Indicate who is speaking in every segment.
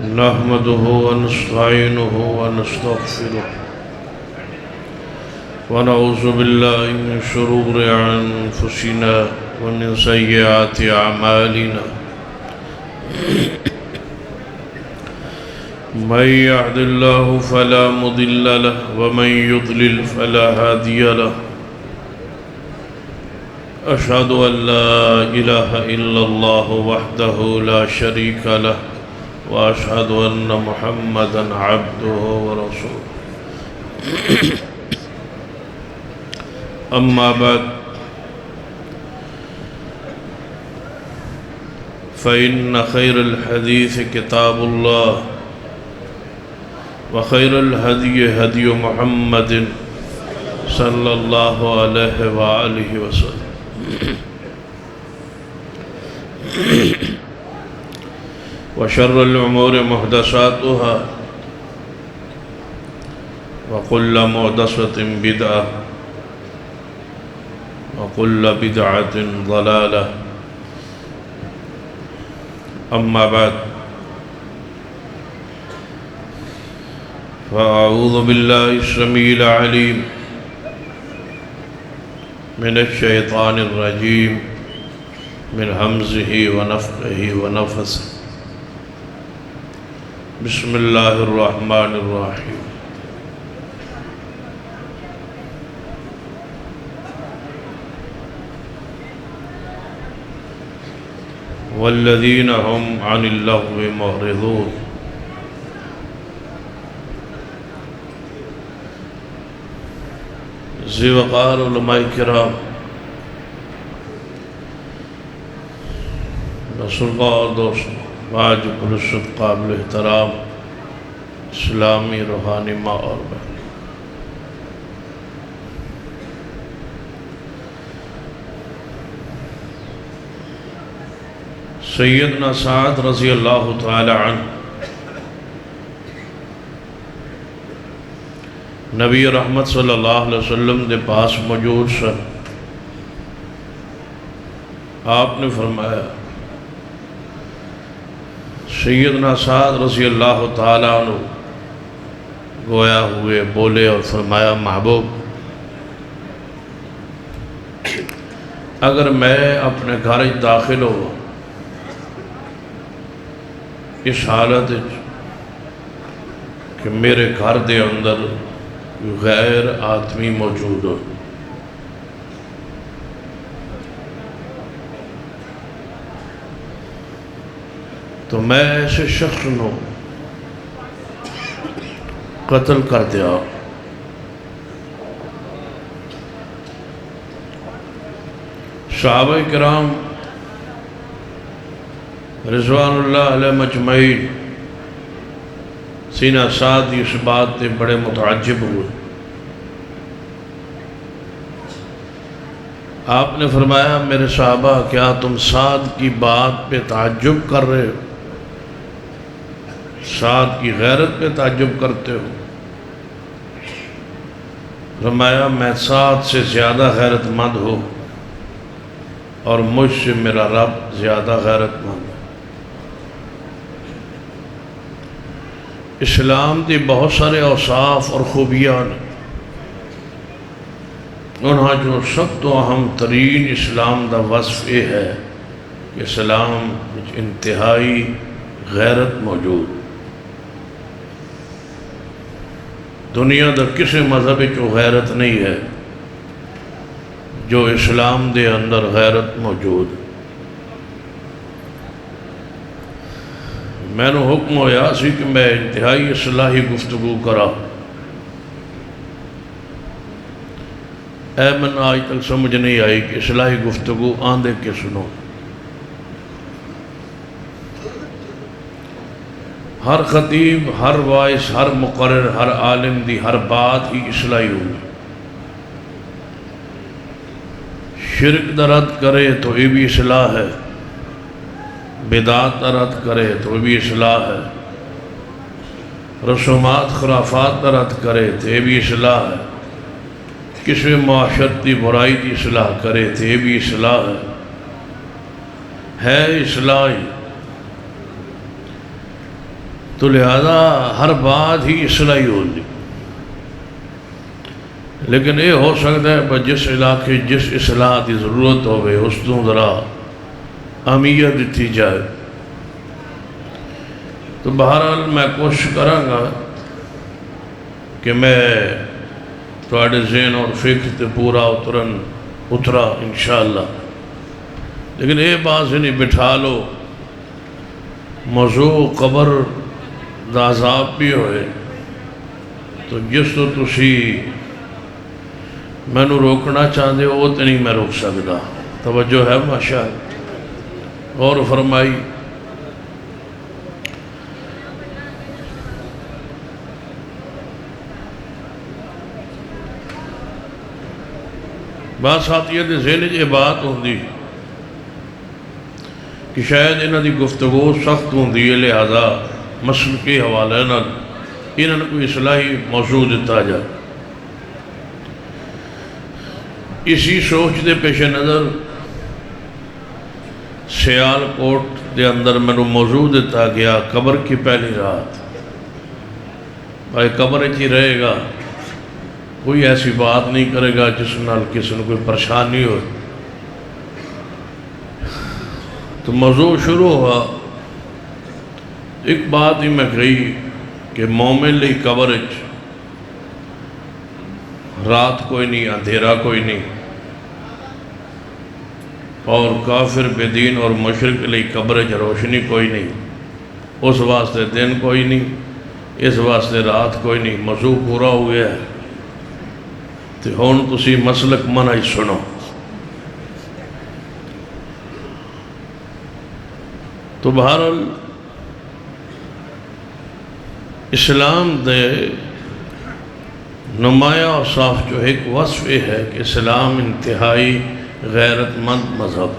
Speaker 1: نحمده ونستعينه ونستغفره ونعوذ بالله من شرور أنفسنا ومن سيئات أعمالنا من يهد الله فلا مضل له ومن يضلل فلا هادي له أشهد أن لا إله إلا الله وحده لا شريك له وأشهد أن محمدا عبده ورسوله أما بعد فإن خير الحديث كتاب الله وخير الهدي هدي محمد صلى الله عليه وآله وسلم وشر الأمور محدثاتها وكل محدثة بدعة وكل بدعة ضلالة أما بعد فأعوذ بالله السميع العليم من الشيطان الرجيم من همزه ونفخه ونفثه بسم الله الرحمن الرحيم والذين هم عن اللغو معرضون ذی وقار علماء کرام بزرگوں اور دوستوں واجب الصد قابل احترام اسلامی روحانی ماں اور بہن، سیدنا سعد رضی اللہ تعالی عنہ نبی رحمت صلی اللہ علیہ وسلم دے پاس موجود سن۔ آپ نے فرمایا، سیدنا سعد رضی اللہ تعالیٰ عنہ گویا ہوئے بولے اور فرمایا، محبوب اگر میں اپنے گھر داخل ہو اس حالت کہ میرے گھر دے اندر غیر آدمی موجود ہو تو میں ایسے شخص کو قتل کر دیا۔ صحابہ کرام رضوان اللہ علیہ مجمعین سینہ سعد اس بات سے بڑے متعجب ہوئے۔ آپ نے فرمایا، میرے صحابہ کیا تم سعد کی بات پہ تعجب کر رہے ہو؟ سعد کی غیرت پہ تعجب کرتے ہو؟ فرمایا، میں سعد سے زیادہ غیرت مند ہوں اور مجھ سے میرا رب زیادہ غیرت مند ہے۔ اسلام دی بہت سارے اوصاف اور خوبیاں نے، انہاں جو سب تو اہم ترین اسلام دا وصف یہ ہے کہ اسلام انتہائی غیرت موجود۔ دنیا دا کسی مذہب جو غیرت نہیں ہے جو اسلام دے اندر غیرت موجود۔ میں نے حکم ہویا سی کہ میں انتہائی اصلاحی گفتگو کرا۔ اے من آج تک سمجھ نہیں آئی کہ اصلاحی گفتگو آندے کے سنو۔ ہر خطیب، ہر وائس، ہر مقرر، ہر عالم دی ہر بات ہی اصلاحی ہوگی۔ شرک دا رد کرے تو یہ بھی اصلاح ہے، بدعات رد کرے تو بھی اصلاح ہے، رسومات خرافات رد کرے تو یہ بھی اصلاح ہے، کسی معاشرتی برائی کی اصلاح کرے تو یہ بھی اصلاح ہے اصلاحی۔ تو لہذا ہر بات ہی اصلاحی ہوتی، لیکن یہ ہو سکتا ہے جس علاقے جس اصلاح کی ضرورت ہوئے اس کو ذرا اہمیت دیتی جائے۔ تو بہرحال میں کوشش کراں گا کہ میں تواڈے ذہن اور فکر تے پورا اترا انشاءاللہ، لیکن یہ بات نہیں بٹھا لو موضوع قبر دا عذاب بھی ہوئے تو جس تو تسی میں روکنا چاہتے ہو وہ تو نہیں میں روک سکتا۔ توجہ ہے ماشاءاللہ، غور فرمائی۔ بات ساتھیہ دے ذہن یہ بات ہوندی کہ شاید انہاں دی گفتگو سخت ہوندی ہے، لہذا مسئلے کے حوالے نال انہاں نے کوئی اصلاحی موضوع دیتا جائے۔ اسی سوچ دے پیش نظر سیال کوٹ دے اندر میں نے موضوع دیتا گیا قبر کی پہلی رات۔ بھائی قبر ہی رہے گا، کوئی ایسی بات نہیں کرے گا جس نال کسی نے کوئی پریشانی ہو۔ تو موضوع شروع ہوا، ایک بات ہی میں کہی کہ مومن لئی قبر رات کوئی نہیں، اندھیرا کوئی نہیں، اور کافر بے دین اور مشرک لئی قبر روشنی کوئی نہیں، اس واسطے دن کوئی نہیں، اس واسطے رات کوئی نہیں۔ موضوع پورا ہو گیا ہے تو ہون تسی مسلک منع سنو۔ تو بہرحال اسلام دے نمایاں اور صاف جو ایک وصف ہے کہ اسلام انتہائی غیرت مند مذہب۔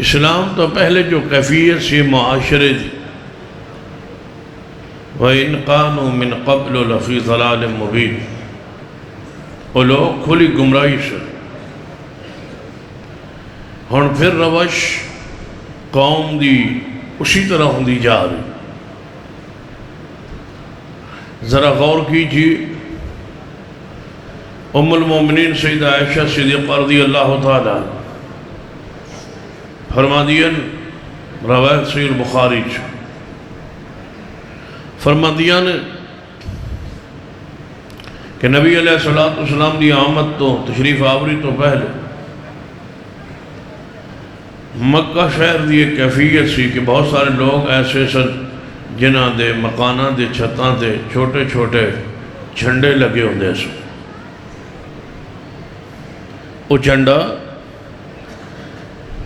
Speaker 1: اسلام تو پہلے جو کیفیت سی معاشرے دی، وَإِنْ قَانُوا مِنْ قَبْلُ لَفِي ضَلَالٍ مُبِينٍ، وہ لوگ کھلی گمراہی سے۔ ہن پھر روش قوم دی اسی طرح ہوندی جا رہی۔ ذرا غور کیجیے، ام المومنین سیدہ عائشہ صدیقہ رضی اللہ تعالیٰ فرما دیا، روایت صحیح البخاری فرما دیا کہ نبی علیہ السلام دی آمد تو تشریف آوری تو پہلے مکہ شہر دی ایک کیفیت سی کہ بہت سارے لوگ ایسے سن جنہاں دے مکاناں دے چھتاں دے چھوٹے چھوٹے جھنڈے لگے ہوندے سن۔ وہ جھنڈا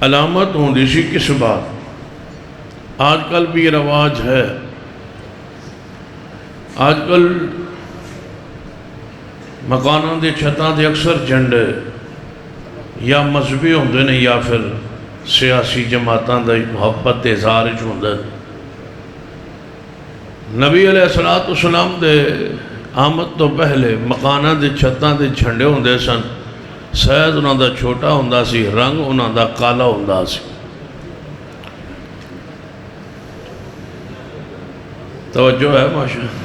Speaker 1: علامت ہوندی سی کس بات؟ آج کل بھی یہ رواج ہے، آج کل مکاناں دے چھتاں دے اکثر جھنڈے یا مذہبی ہوندے نے یا پھر سیاسی جماعتاں دے محبت دے اظہار ہوندے۔ نبی علیہ السلام دے آمد تو پہلے مکاناں دے چھتاں دے جھنڈے ہوندے سن، سائز انہاں دا چھوٹا ہوندا سی، رنگ انہاں دا کالا ہوندا سی۔ توجہ ہے ماشاءاللہ،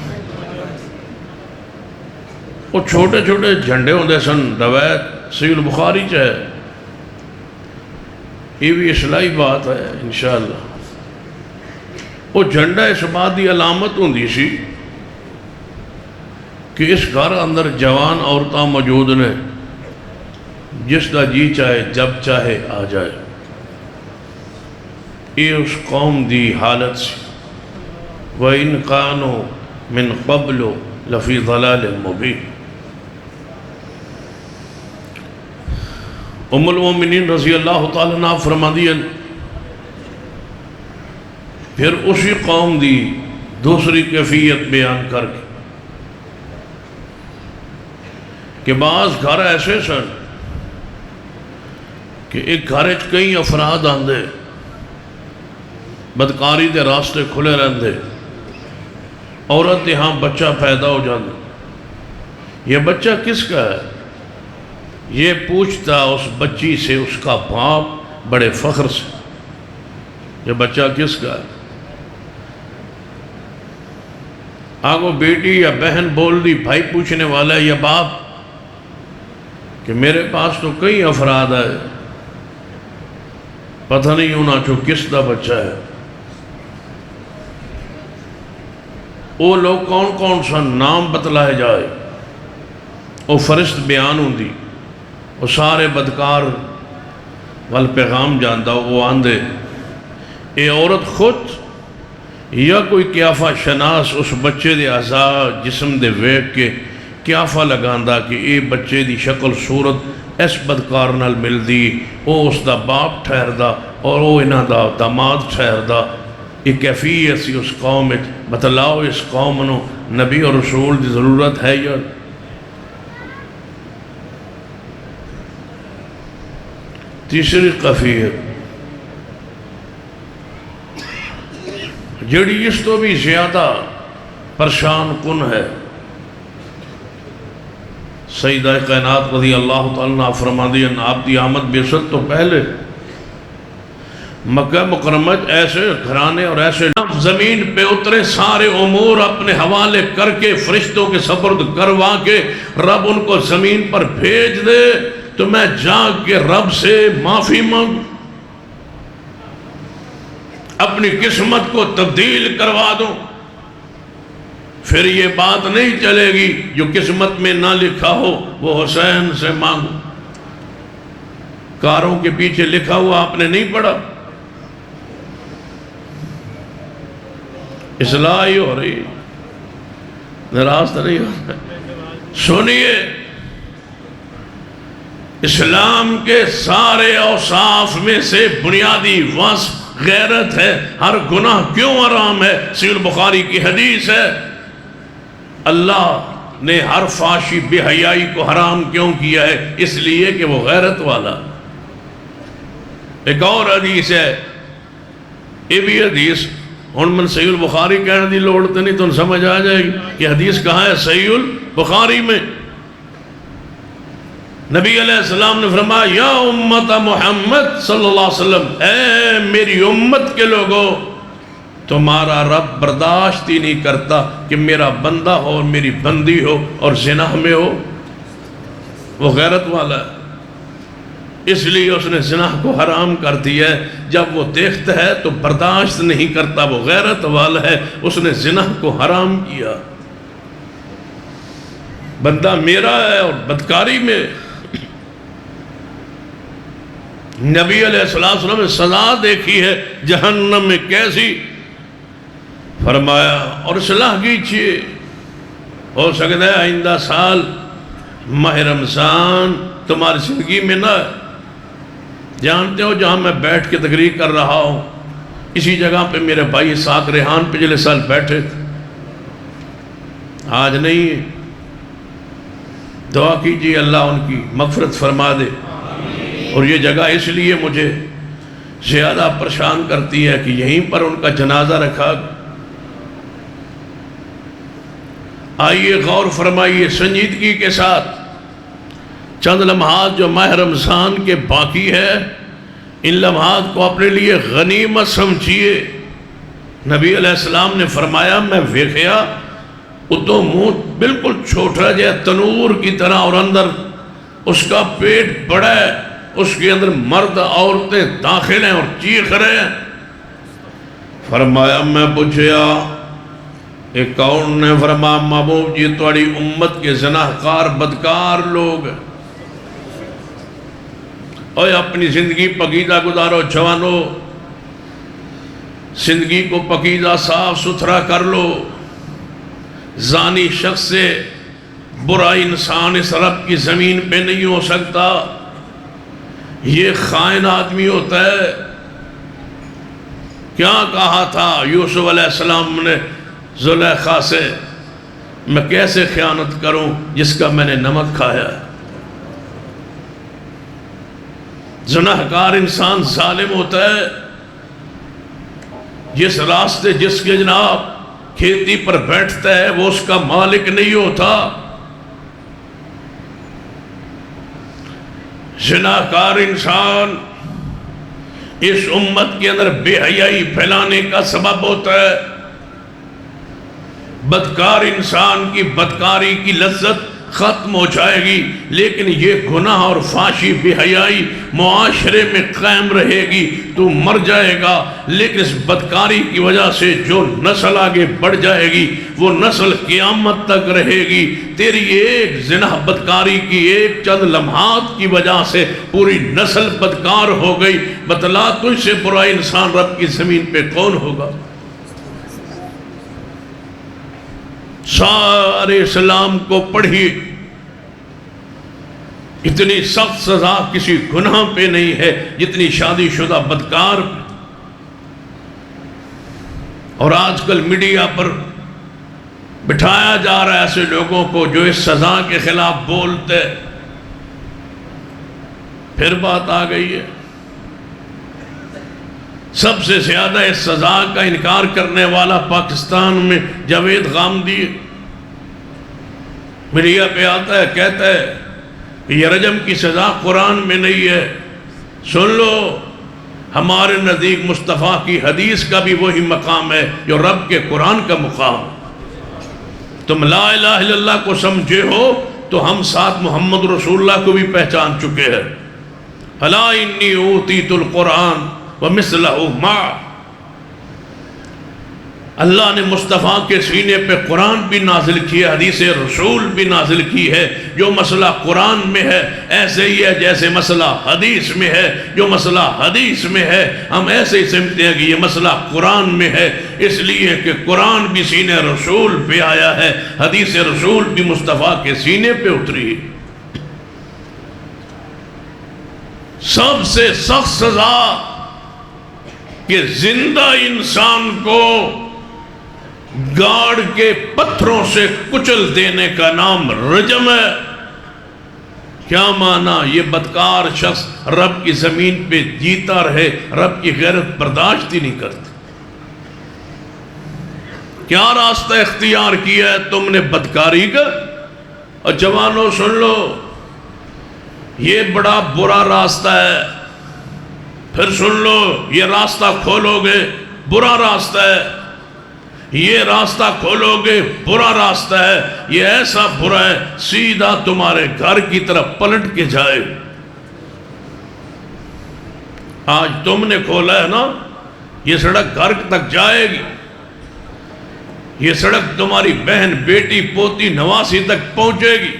Speaker 1: وہ چھوٹے چھوٹے جھنڈے ہوندے سن۔ روایت صحیح البخاری ہے، یہ بھی اصلاحی بات ہے انشاءاللہ۔ وہ جھنڈا اس بات دی علامت ہوندی سی کہ اس گھر اندر جوان عورتاں موجود نے، جس دا جی چاہے جب چاہے آ جائے۔ یہ اس قوم دی حالت سی۔ وَإِنْ قَانُوا مِنْ قَبْلُ لَفِي ضَلَالٍ مُبِينٍ۔ ام المومنین رضی اللہ تعالیٰ عنہ فرما دیا، پھر اسی قوم دی دوسری کیفیت بیان کر کے کہ بعض گھر ایسے سن کہ ایک گھر کئی افراد آندے، بدکاری دے راستے کھلے رہندے، عورت یہاں بچہ پیدا ہو جاندے۔ یہ بچہ کس کا ہے؟ یہ پوچھتا اس بچی سے اس کا باپ بڑے فخر سے یہ بچہ کس کا ہے؟ آگو بیٹی یا بہن بول دی، بھائی پوچھنے والا ہے یا باپ کہ میرے پاس تو کئی افراد ہے، پتہ نہیں ہونا چھو کس دا بچہ ہے۔ وہ لوگ کون کون سا نام بتلائے جائے، وہ فرشت بیان ہوں دی، وہ سارے بدکار وال پیغام جاندہ، وہ آندے اے عورت خود یا کوئی قیافہ شناس اس بچے دے اعضاء جسم دے ویک کے قیافہ لگاندہ کہ اے بچے دی شکل صورت اس بدکار نال مل دی، وہ اس دا باپ ٹھہر دا اور وہ انہاں دا داماد ٹھہر دا۔ ایک کیفیت سی اس قوم میں بتلاؤ، اس قوم نو نبی اور رسول دی ضرورت ہے یا؟ تیسری کیفیت جڑی اس تو بھی زیادہ پریشان کن ہے، سیدہ کائنات رضی اللہ تعالیٰ فرما دیا آپ دی آمد بعثت تو پہلے مکہ مکرمہ ایسے گھرانے اور ایسے زمین پہ اترے، سارے امور اپنے حوالے کر کے فرشتوں کے سپرد کروا کے رب ان کو زمین پر بھیج دے تو میں جاگ کے رب سے معافی مانگ، اپنی قسمت کو تبدیل کروا دوں۔ پھر یہ بات نہیں چلے گی جو قسمت میں نہ لکھا ہو وہ حسین سے مانگو۔ کاروں کے پیچھے لکھا ہوا آپ نے نہیں پڑھا، اصلاح ہی ہو رہی، ناراض تو نہیں ہو رہا۔ سنیے، اسلام کے سارے اوصاف میں سے بنیادی وصف غیرت ہے۔ ہر گناہ کیوں حرام ہے؟ صحیح البخاری کی حدیث ہے، اللہ نے ہر فحاشی بے حیائی کو حرام کیوں کیا ہے؟ اس لیے کہ وہ غیرت والا۔ ایک اور حدیث ہے، یہ بھی حدیث ہن من صحیح البخاری کہنے دی لوڑتے نہیں تو سمجھ آ جائے گی کہ حدیث کہاں ہے؟ صحیح البخاری میں نبی علیہ السلام نے فرمایا یا امت محمد صلی اللہ علیہ وسلم، اے میری امت کے لوگوں، تمہارا رب برداشت ہی نہیں کرتا کہ میرا بندہ ہو اور میری بندی ہو اور زنا میں ہو۔ وہ غیرت والا ہے، اس لیے اس نے زنا کو حرام کر دیا ہے۔ جب وہ دیکھتا ہے تو برداشت نہیں کرتا، وہ غیرت والا ہے، اس نے زنا کو حرام کیا۔ بندہ میرا ہے اور بدکاری میں نبی علیہ السلام نے سزا دیکھی ہے جہنم میں کیسی، فرمایا اور صلاح کیجئے، ہو سکتا ہے آئندہ سال ماہ رمضان تمہاری زندگی میں نہ ہے۔ جانتے ہو جہاں میں بیٹھ کے تقریر کر رہا ہوں اسی جگہ پہ میرے بھائی ساک ریحان پچھلے سال بیٹھے تھے، آج نہیں۔ دعا کیجئے اللہ ان کی مغفرت فرما دے۔ اور یہ جگہ اس لیے مجھے زیادہ پریشان کرتی ہے کہ یہیں پر ان کا جنازہ رکھا۔ آئیے غور فرمائیے سنجیدگی کے ساتھ، چند لمحات جو ماہ رمضان کے باقی ہے ان لمحات کو اپنے لیے غنیمت سمجھیے۔ نبی علیہ السلام نے فرمایا میں ویکھیا اتوں منہ بالکل چھوٹا جائے تنور کی طرح اور اندر اس کا پیٹ بڑا ہے، اس کے اندر مرد عورتیں داخل ہیں اور چیخ رہے ہیں۔ فرمایا میں پوچھیا ایک کون نے؟ فرمایا محبوب جی تھوڑی امت کے زناہکار بدکار لوگ، اوہ اپنی زندگی پکیزہ گزارو جوانو، زندگی کو پکیزہ صاف ستھرا کر لو۔ زانی شخص سے برا انسان اس رب کی زمین پہ نہیں ہو سکتا، یہ خائن آدمی ہوتا ہے۔ کیا کہا تھا یوسف علیہ السلام نے زلیخا سے، میں کیسے خیانت کروں جس کا میں نے نمک کھایا ہے؟ زناہکار انسان ظالم ہوتا ہے، جس راستے جس کے جناب کھیتی پر بیٹھتا ہے وہ اس کا مالک نہیں ہوتا۔ زناہکار انسان اس امت کے اندر بے حیائی پھیلانے کا سبب ہوتا ہے۔ بدکار انسان کی بدکاری کی لذت ختم ہو جائے گی، لیکن یہ گناہ اور فحاشی بے حیائی معاشرے میں قائم رہے گی، تو مر جائے گا، لیکن اس بدکاری کی وجہ سے جو نسل آگے بڑھ جائے گی وہ نسل قیامت تک رہے گی۔ تیری ایک زنا بدکاری کی ایک چند لمحات کی وجہ سے پوری نسل بدکار ہو گئی۔ بتلا تجھ سے برا انسان رب کی زمین پہ کون ہوگا؟ سارے اسلام کو پڑھی، اتنی سخت سزا کسی گناہ پہ نہیں ہے جتنی شادی شدہ بدکار پہ۔ اور آج کل میڈیا پر بٹھایا جا رہا ہے ایسے لوگوں کو جو اس سزا کے خلاف بولتے۔ پھر بات آ گئی ہے، سب سے زیادہ اس سزا کا انکار کرنے والا پاکستان میں جاوید غامدی میڈیا پہ آتا ہے، کہتا ہے کہ یہ رجم کی سزا قرآن میں نہیں ہے۔ سن لو، ہمارے نزدیک مصطفیٰ کی حدیث کا بھی وہی مقام ہے جو رب کے قرآن کا مقام۔ تم لا الہ الا اللہ کو سمجھے ہو تو ہم ساتھ محمد رسول اللہ کو بھی پہچان چکے ہیں۔ الا انی اوتیت القرآن ومثلہ معہ، اللہ نے مصطفیٰ کے سینے پہ قرآن بھی نازل کیا، حدیث رسول بھی نازل کی ہے۔ جو مسئلہ قرآن میں ہے ایسے ہی ہے جیسے مسئلہ حدیث میں ہے، جو مسئلہ حدیث میں ہے ہم ایسے ہی سمجھتے ہیں کہ یہ مسئلہ قرآن میں ہے، اس لیے کہ قرآن بھی سینے رسول پہ آیا ہے، حدیث رسول بھی مصطفیٰ کے سینے پہ اتری۔ سب سے سخت سزا کہ زندہ انسان کو گاڑ کے پتھروں سے کچل دینے کا نام رجم ہے۔ کیا معنی؟ یہ بدکار شخص رب کی زمین پہ جیتا رہے، رب کی غیرت برداشت ہی نہیں کرتے۔ کیا راستہ اختیار کیا ہے تم نے بدکاری کا؟ اور جوانوں سن لو، یہ بڑا برا راستہ ہے۔ پھر سن لو، یہ راستہ کھولو گے برا راستہ ہے، یہ راستہ کھولو گے برا راستہ ہے، یہ ایسا برا ہے سیدھا تمہارے گھر کی طرف پلٹ کے جائے۔ آج تم نے کھولا ہے نا، یہ سڑک گھر تک جائے گی، یہ سڑک تمہاری بہن بیٹی پوتی نواسی تک پہنچے گی۔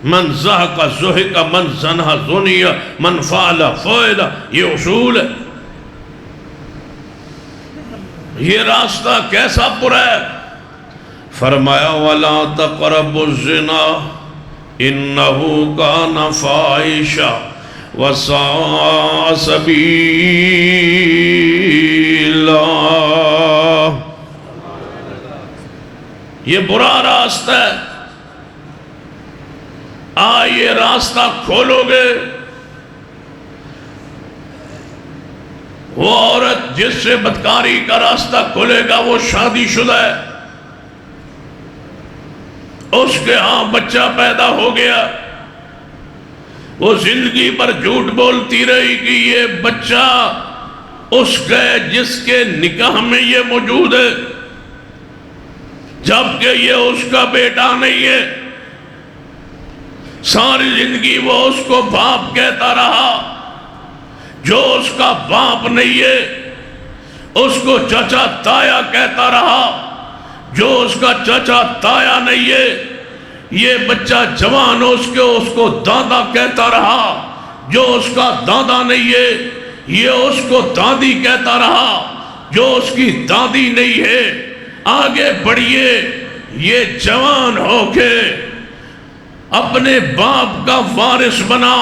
Speaker 1: من زہق زہق من زنہ زنی من فعل فعل، یہ اصول ہے۔ یہ راستہ کیسا برا ہے؟ فرمایا وَلَا تَقْرَبُوا الزِّنَا إِنَّهُ كَانَ فَاحِشًا وَسَاءَ سَبِيلًا۔ یہ برا راستہ ہے، یہ راستہ کھولو گے، وہ عورت جس سے بدکاری کا راستہ کھلے گا وہ شادی شدہ ہے، اس کے ہاں بچہ پیدا ہو گیا، وہ زندگی پر جھوٹ بولتی رہی کہ یہ بچہ اس کے جس کے نکاح میں یہ موجود ہے، جبکہ یہ اس کا بیٹا نہیں ہے۔ ساری زندگی وہ اس کو باپ کہتا رہا، جو اس کا باپ نہیں ہے، اس کو چچا تایا کہتا رہا، جو اس کا چچا تایا نہیں ہے۔ یہ بچہ جوان اس کو دادا کہتا رہا، جو اس کا دادا نہیں ہے۔ یہ اس کو دادی کہتا رہا، جو اس کی دادی نہیں ہے۔ آگے بڑھیے، یہ جوان ہو کے اپنے باپ کا وارث بنا،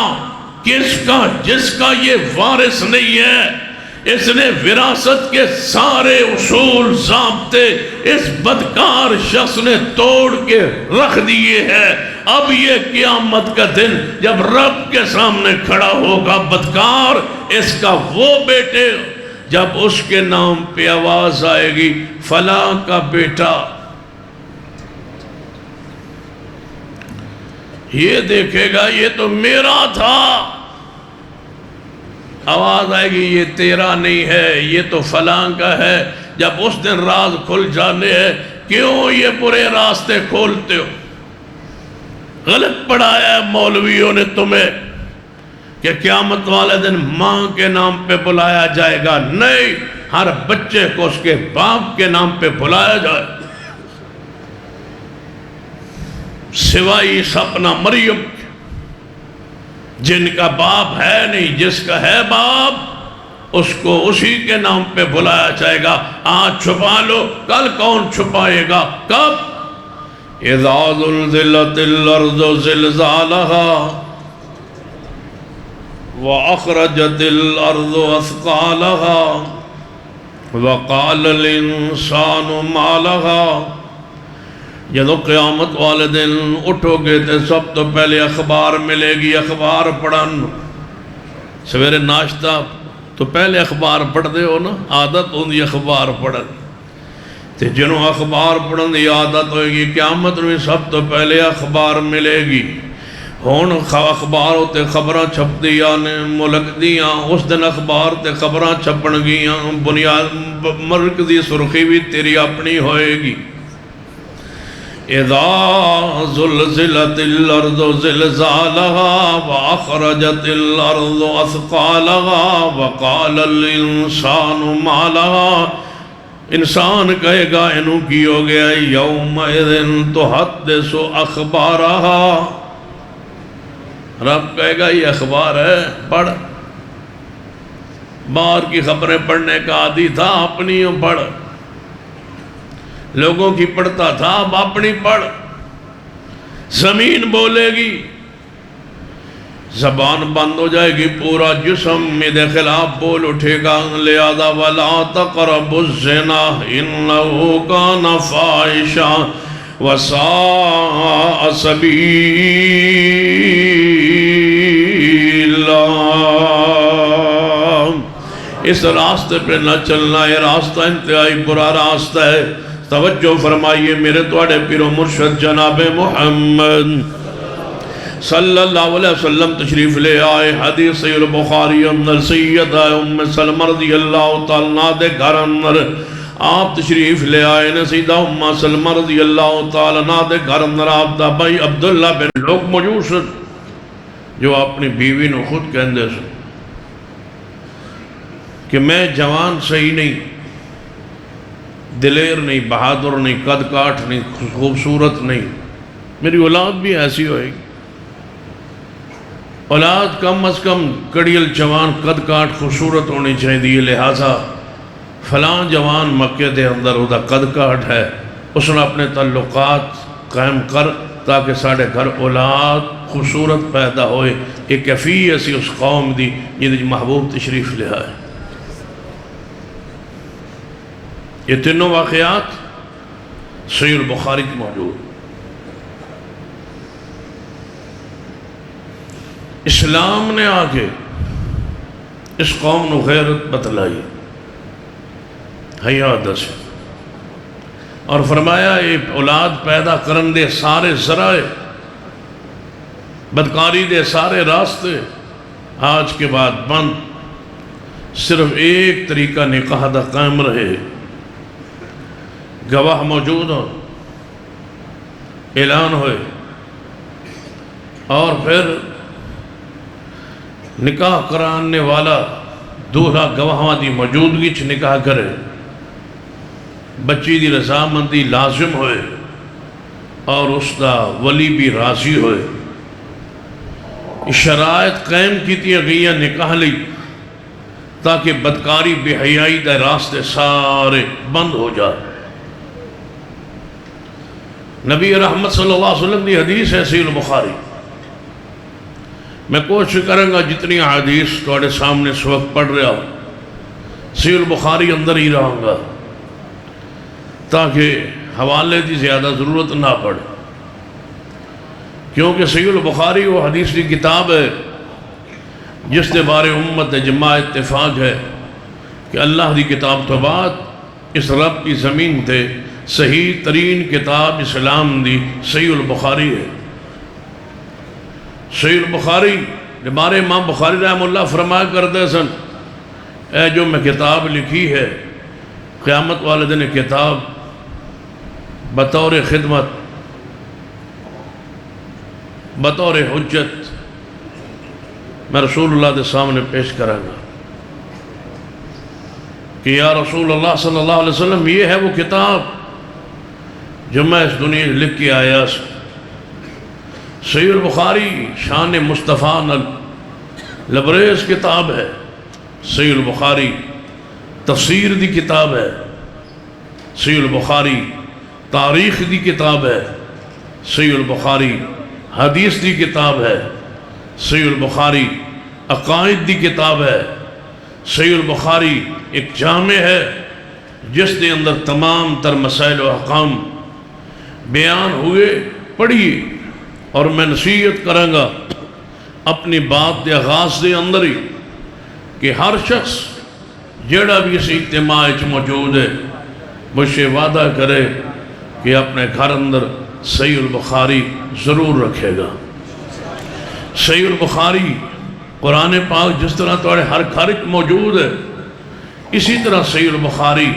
Speaker 1: جس کا یہ وارث نہیں ہے۔ اس نے وراثت کے سارے اصول ضابطے اس بدکار شخص نے توڑ کے رکھ دیے ہیں۔ اب یہ قیامت کا دن جب رب کے سامنے کھڑا ہوگا بدکار، اس کا وہ بیٹے، جب اس کے نام پہ آواز آئے گی فلاں کا بیٹا، یہ دیکھے گا یہ تو میرا تھا، آواز آئے گی یہ تیرا نہیں ہے، یہ تو فلاں کا ہے۔ جب اس دن راز کھل جانے ہیں، کیوں یہ برے راستے کھولتے ہو؟ غلط پڑھایا ہے مولویوں نے تمہیں کہ قیامت والے دن ماں کے نام پہ بلایا جائے گا۔ نہیں، ہر بچے کو اس کے باپ کے نام پہ بلایا جائے، سوائے اپنا مریم جن کا باپ ہے نہیں، جس کا ہے باپ اس کو اسی کے نام پہ بلایا جائے گا۔ آج چھپا لو، کل کون چھپائے گا؟ کب؟ اذا زلزلت الارض زلزالها واخرجت الارض اثقالها وقال الانسان ما لها۔ جدو قیامت والے دن اٹھو گے تو سب تو پہلے اخبار ملے گی، اخبار پڑھن۔ سویرے ناشتہ تو پہلے اخبار پڑھ دے ہو نا، عادت ہوندی اخبار پڑھن، تو جنہوں اخبار پڑھن دی عادت ہوئے گی، قیامت میں سب تو پہلے اخبار ملے گی۔ ہون اخبار ہوتے خبراں چھپ دیاں نے ملک دیاں، اس دن اخبار تے خبراں چھپن گیاں، بنیاد مرکزی سرخی بھی تیری اپنی ہوئے گی۔ اذا زلزلت الارض زلزالها واخرجت الارض اثقالها وقال الانسان ما لها۔ انسان کہے گا انہوں کی ہو گیا، یومئذ تحدث اخبارها۔ رب کہے گا یہ اخبار ہے، پڑھ۔ باہر کی خبریں پڑھنے کا عادی تھا، اپنی پڑھ۔ لوگوں کی پڑھتا تھا، اب اپنی پڑھ۔ زمین بولے گی، زبان بند ہو جائے گی، پورا جسم میرے خلاف بول اٹھے گا۔ لہذا وَلَا تَقْرَبُوا الزِّنَا إِنَّهُ كَانَ فَاحِشًا وَسَاءَ سَبِيلًا۔ اس راستے پہ نہ چلنا، یہ راستہ انتہائی برا راستہ ہے۔ توجہ فرمائیے میرے توڑے پیر و مرشد جناب محمد صلی اللہ علیہ وسلم تشریف لے آئے۔ حدیث صحیح البخاری اندر سیدہ ام سلمہ رضی اللہ تعالیٰ عنہ دے گھر اندر آپ تشریف لے آئے نے۔ سیدہ ام سلمہ رضی اللہ تعالیٰ عنہ دے گھر اندر آپ دا بھائی عبداللہ بن لوگ موجود سن، جو اپنی بیوی نے خود کہندے سن کہ میں جوان صحیح نہیں، دلیر نہیں، بہادر نہیں، قد کاٹ نہیں، خوبصورت نہیں، میری اولاد بھی ایسی ہوئے گی۔ اولاد کم از کم کڑیل جوان قد کاٹ خوبصورت ہونی چاہیے، لہٰذا فلاں جوان مکے دے اندر وہ دا قد کاٹ ہے، اس نے اپنے تعلقات قائم کر تاکہ ساڑھے گھر اولاد خوبصورت پیدا ہوئے۔ ایک کیفی ایسی اس قوم دی جنہی محبوب تشریف لے آئے۔ یہ تینوں واقعات صحیح البخاری کی موجود۔ اسلام نے آگے اس قوم نو غیرت بتلائی، حیات سے، اور فرمایا یہ اولاد پیدا کرن دے سارے ذرائع، بدکاری دے سارے راستے آج کے بعد بند، صرف ایک طریقہ نکاح دا قائم رہے، گواہ موجود ہو، اعلان ہوئے، اور پھر نکاح کرانے والا دوسرا گواہاں دی موجودگی چھ نکاح کرے، بچی دی رضامندی لازم ہوئے اور اس دا ولی بھی راضی ہوئے۔ شرائط قائم کیتی گئی نکاح لی تاکہ بدکاری بے حیائی دے راستے سارے بند ہو جائے۔ نبی رحمت صلی اللہ علیہ وسلم دی حدیث ہے صحیح البخاری۔ میں کوشش کروں گا جتنی حدیث تھوڑے سامنے اس وقت پڑھ رہا ہوں صحیح البخاری اندر ہی رہوں گا تاکہ حوالے دی زیادہ ضرورت نہ پڑے، کیونکہ صحیح البخاری وہ حدیث کی کتاب ہے جس کے بارے امت اجماع اتفاق ہے کہ اللہ دی کتاب تو بعد اس رب کی زمین تے صحیح ترین کتاب اسلام دی صحیح البخاری ہے۔ صحیح البخاری ہمارے امام بخاری رحمہ اللہ فرمایا کرتے سن، اے جو میں کتاب لکھی ہے، قیامت والے دن کتاب بطور خدمت، بطور حجت میں رسول اللہ کے سامنے پیش کروں گا کہ یا رسول اللہ صلی اللہ علیہ وسلم، یہ ہے وہ کتاب جو میں اس دنیا لکھ کے آیا سا۔ صحیح البخاری شان مصطفیٰ نل لبریز کتاب ہے۔ صحیح البخاری تفسیر دی کتاب ہے، صحیح البخاری تاریخ دی کتاب ہے، صحیح البخاری حدیث دی کتاب ہے، صحیح البخاری عقائد دی کتاب ہے، صحیح البخاری ایک جامع ہے جس کے اندر تمام تر مسائل و احکام بیان ہوئے۔ پڑھیے، اور میں نصیحت کروں گا اپنی بات دے آغاز دے اندر ہی کہ ہر شخص جڑا بھی اس اجتماع موجود ہے مجھ سے وعدہ کرے کہ اپنے گھر اندر صحیح البخاری ضرور رکھے گا۔ صحیح البخاری قرآن پاک جس طرح تمہارے ہر گھر موجود ہے، اسی طرح صحیح البخاری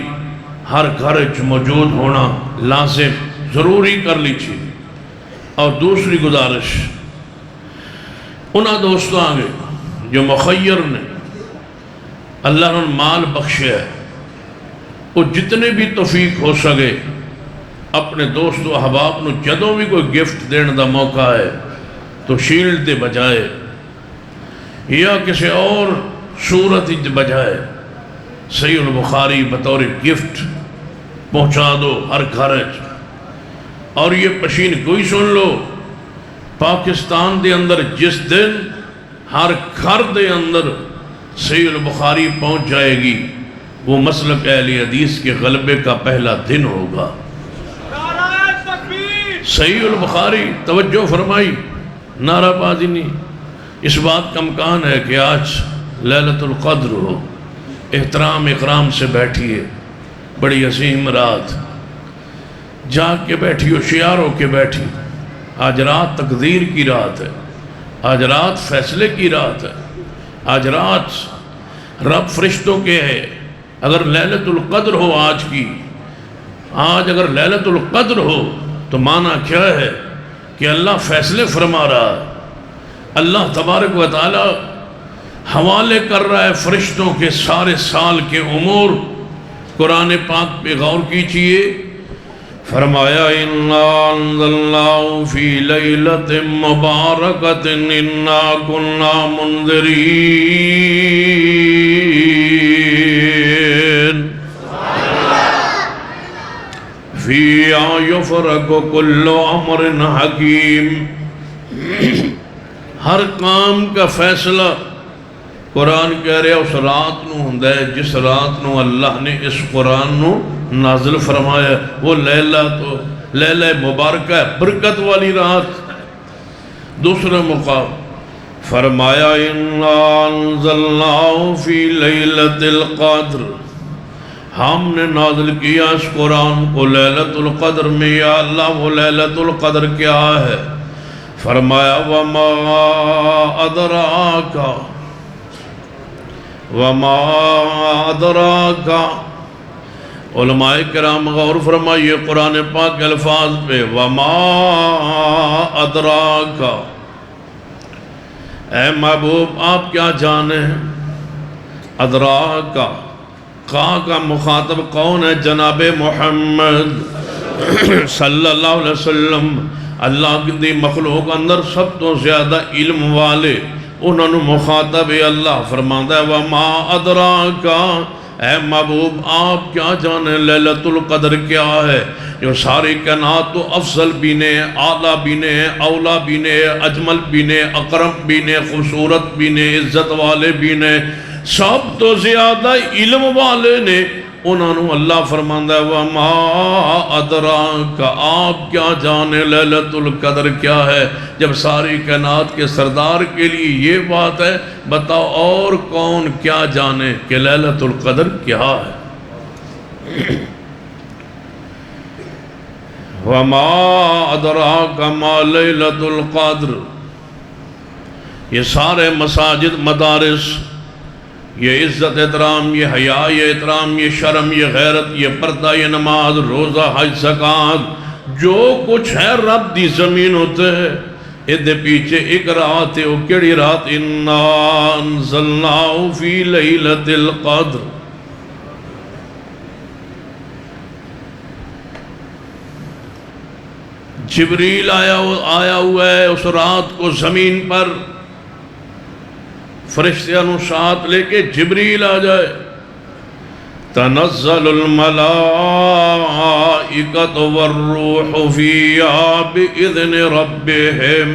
Speaker 1: ہر گھر موجود ہونا لازم ضروری کر لیجیے۔ اور دوسری گزارش انہاں دوستوں آگے جو مخیر نے اللہ نے مال بخشے ہے، وہ جتنے بھی توفیق ہو سکے اپنے دوست و احباب نو جدوں بھی کوئی گفٹ دینے دا موقع ہے تو شیلڈ دے بجائے یا کسی اور صورت بجائے صحیح البخاری بطور گفٹ پہنچا دو ہر گھر۔ اور یہ پشین کوئی سن لو، پاکستان دے اندر جس دن ہر گھر دے اندر صحیح البخاری پہنچ جائے گی، وہ مسلک اہل حدیث کے غلبے کا پہلا دن ہوگا۔ صحیح البخاری توجہ فرمائی، نعرہ بازی نہیں۔ اس بات کا امکان ہے کہ آج لیلۃ القدر ہو، احترام اکرام سے بیٹھیے، بڑی عظیم رات، جاگ کے بیٹھی ہوشیار ہو کے بیٹھی۔ آج رات تقدیر کی رات ہے، آج رات فیصلے کی رات ہے، آج رات رب فرشتوں کے ہے۔ اگر لیلۃ القدر ہو آج کی، آج اگر لیلۃ القدر ہو تو معنی کیا ہے کہ اللہ فیصلے فرما رہا ہے، اللہ تبارک و تعالی حوالے کر رہا ہے فرشتوں کے سارے سال کے امور۔ قرآن پاک پہ غور کیجئے، فرمایا اِنَّا أَنزَلْنَاهُ فِي لَيْلَةٍ مُبَارَكَةٍ إِنَّا كُنَّا مُنذِرِينَ فِيهَا يُفْرَقُ كُلُّ أَمْرٍ حَكِيمٍ۔ ہر کام کا فیصلہ قرآن کہہ رہے اس رات نو ہوندا ہے جس رات نو اللہ نے اس قرآن نو نازل فرمایا۔ وہ لیلہ مبارکہ ہے، برکت والی رات۔ دوسرا مقام فرمایا اِنَّا أَنزَلْنَاهُ فِي لَيْلَةِ الْقَدْرِ، ہم نے نازل کیا اس قرآن کو لیلۃ القدر میں۔ یا اللہ وہ لیلۃ القدر کیا ہے؟ فرمایا وَمَا أَدْرَاكَ وَمَا أَدْرَاكَ۔ علماء کرام غور فرمائیے قرآن پاک کے الفاظ پہ، وَمَا أَدْرَاكَ، اے محبوب آپ کیا جانے ہیں؟ ادراکا، کا مخاطب کون ہے؟ جناب محمد صلی اللہ علیہ وسلم۔ اللہ کی مخلوق اندر سب تو زیادہ علم والے انہوں نے مخاطب اللہ فرماتا ہے وَمَا أَدْرَاكَ، اے محبوب آپ کیا جانے لیلۃ القدر کیا ہے؟ جو ساری کائنات تو افضل بھی نے، اعلیٰ بھی نے، اولا بھی نے، اجمل بھی نے، اکرم بھی نے، خوبصورت بھی نے، عزت والے بھی نے، سب تو زیادہ علم والے نے، انہوں نے اللہ فرماتا ہے وَمَا أَدْرَاكَ، آپ کیا جانے لیلۃ القدر کیا ہے؟ جب ساری کائنات کے سردار کے لیے یہ بات ہے، بتاؤ اور کون کیا جانے کہ لیلۃ القدر کیا ہے؟ وَمَا أَدْرَاكَ مَا لَيْلَةُ الْقَدْرِ، یہ سارے مساجد، مدارس، یہ عزت احترام، یہ حیا، یہ احترام، یہ شرم، یہ غیرت، یہ پردہ، یہ نماز، روزہ، حج، زکات، جو کچھ ہے رب دی زمین ہوتے ہے۔ ادھے پیچھے ایک رات ہے، وہ کیڑی رات؟ اِنَّا أَنزَلْنَاهُ فِي لَيْلَةِ الْقَدْرِ۔ جبریل آیا ہوا ہے اس رات کو زمین پر، فرشتیاں نو ساتھ لے کے جبریل آ جائے۔ تنزل الملائکۃ والروح فیہا بإذن ربہم۔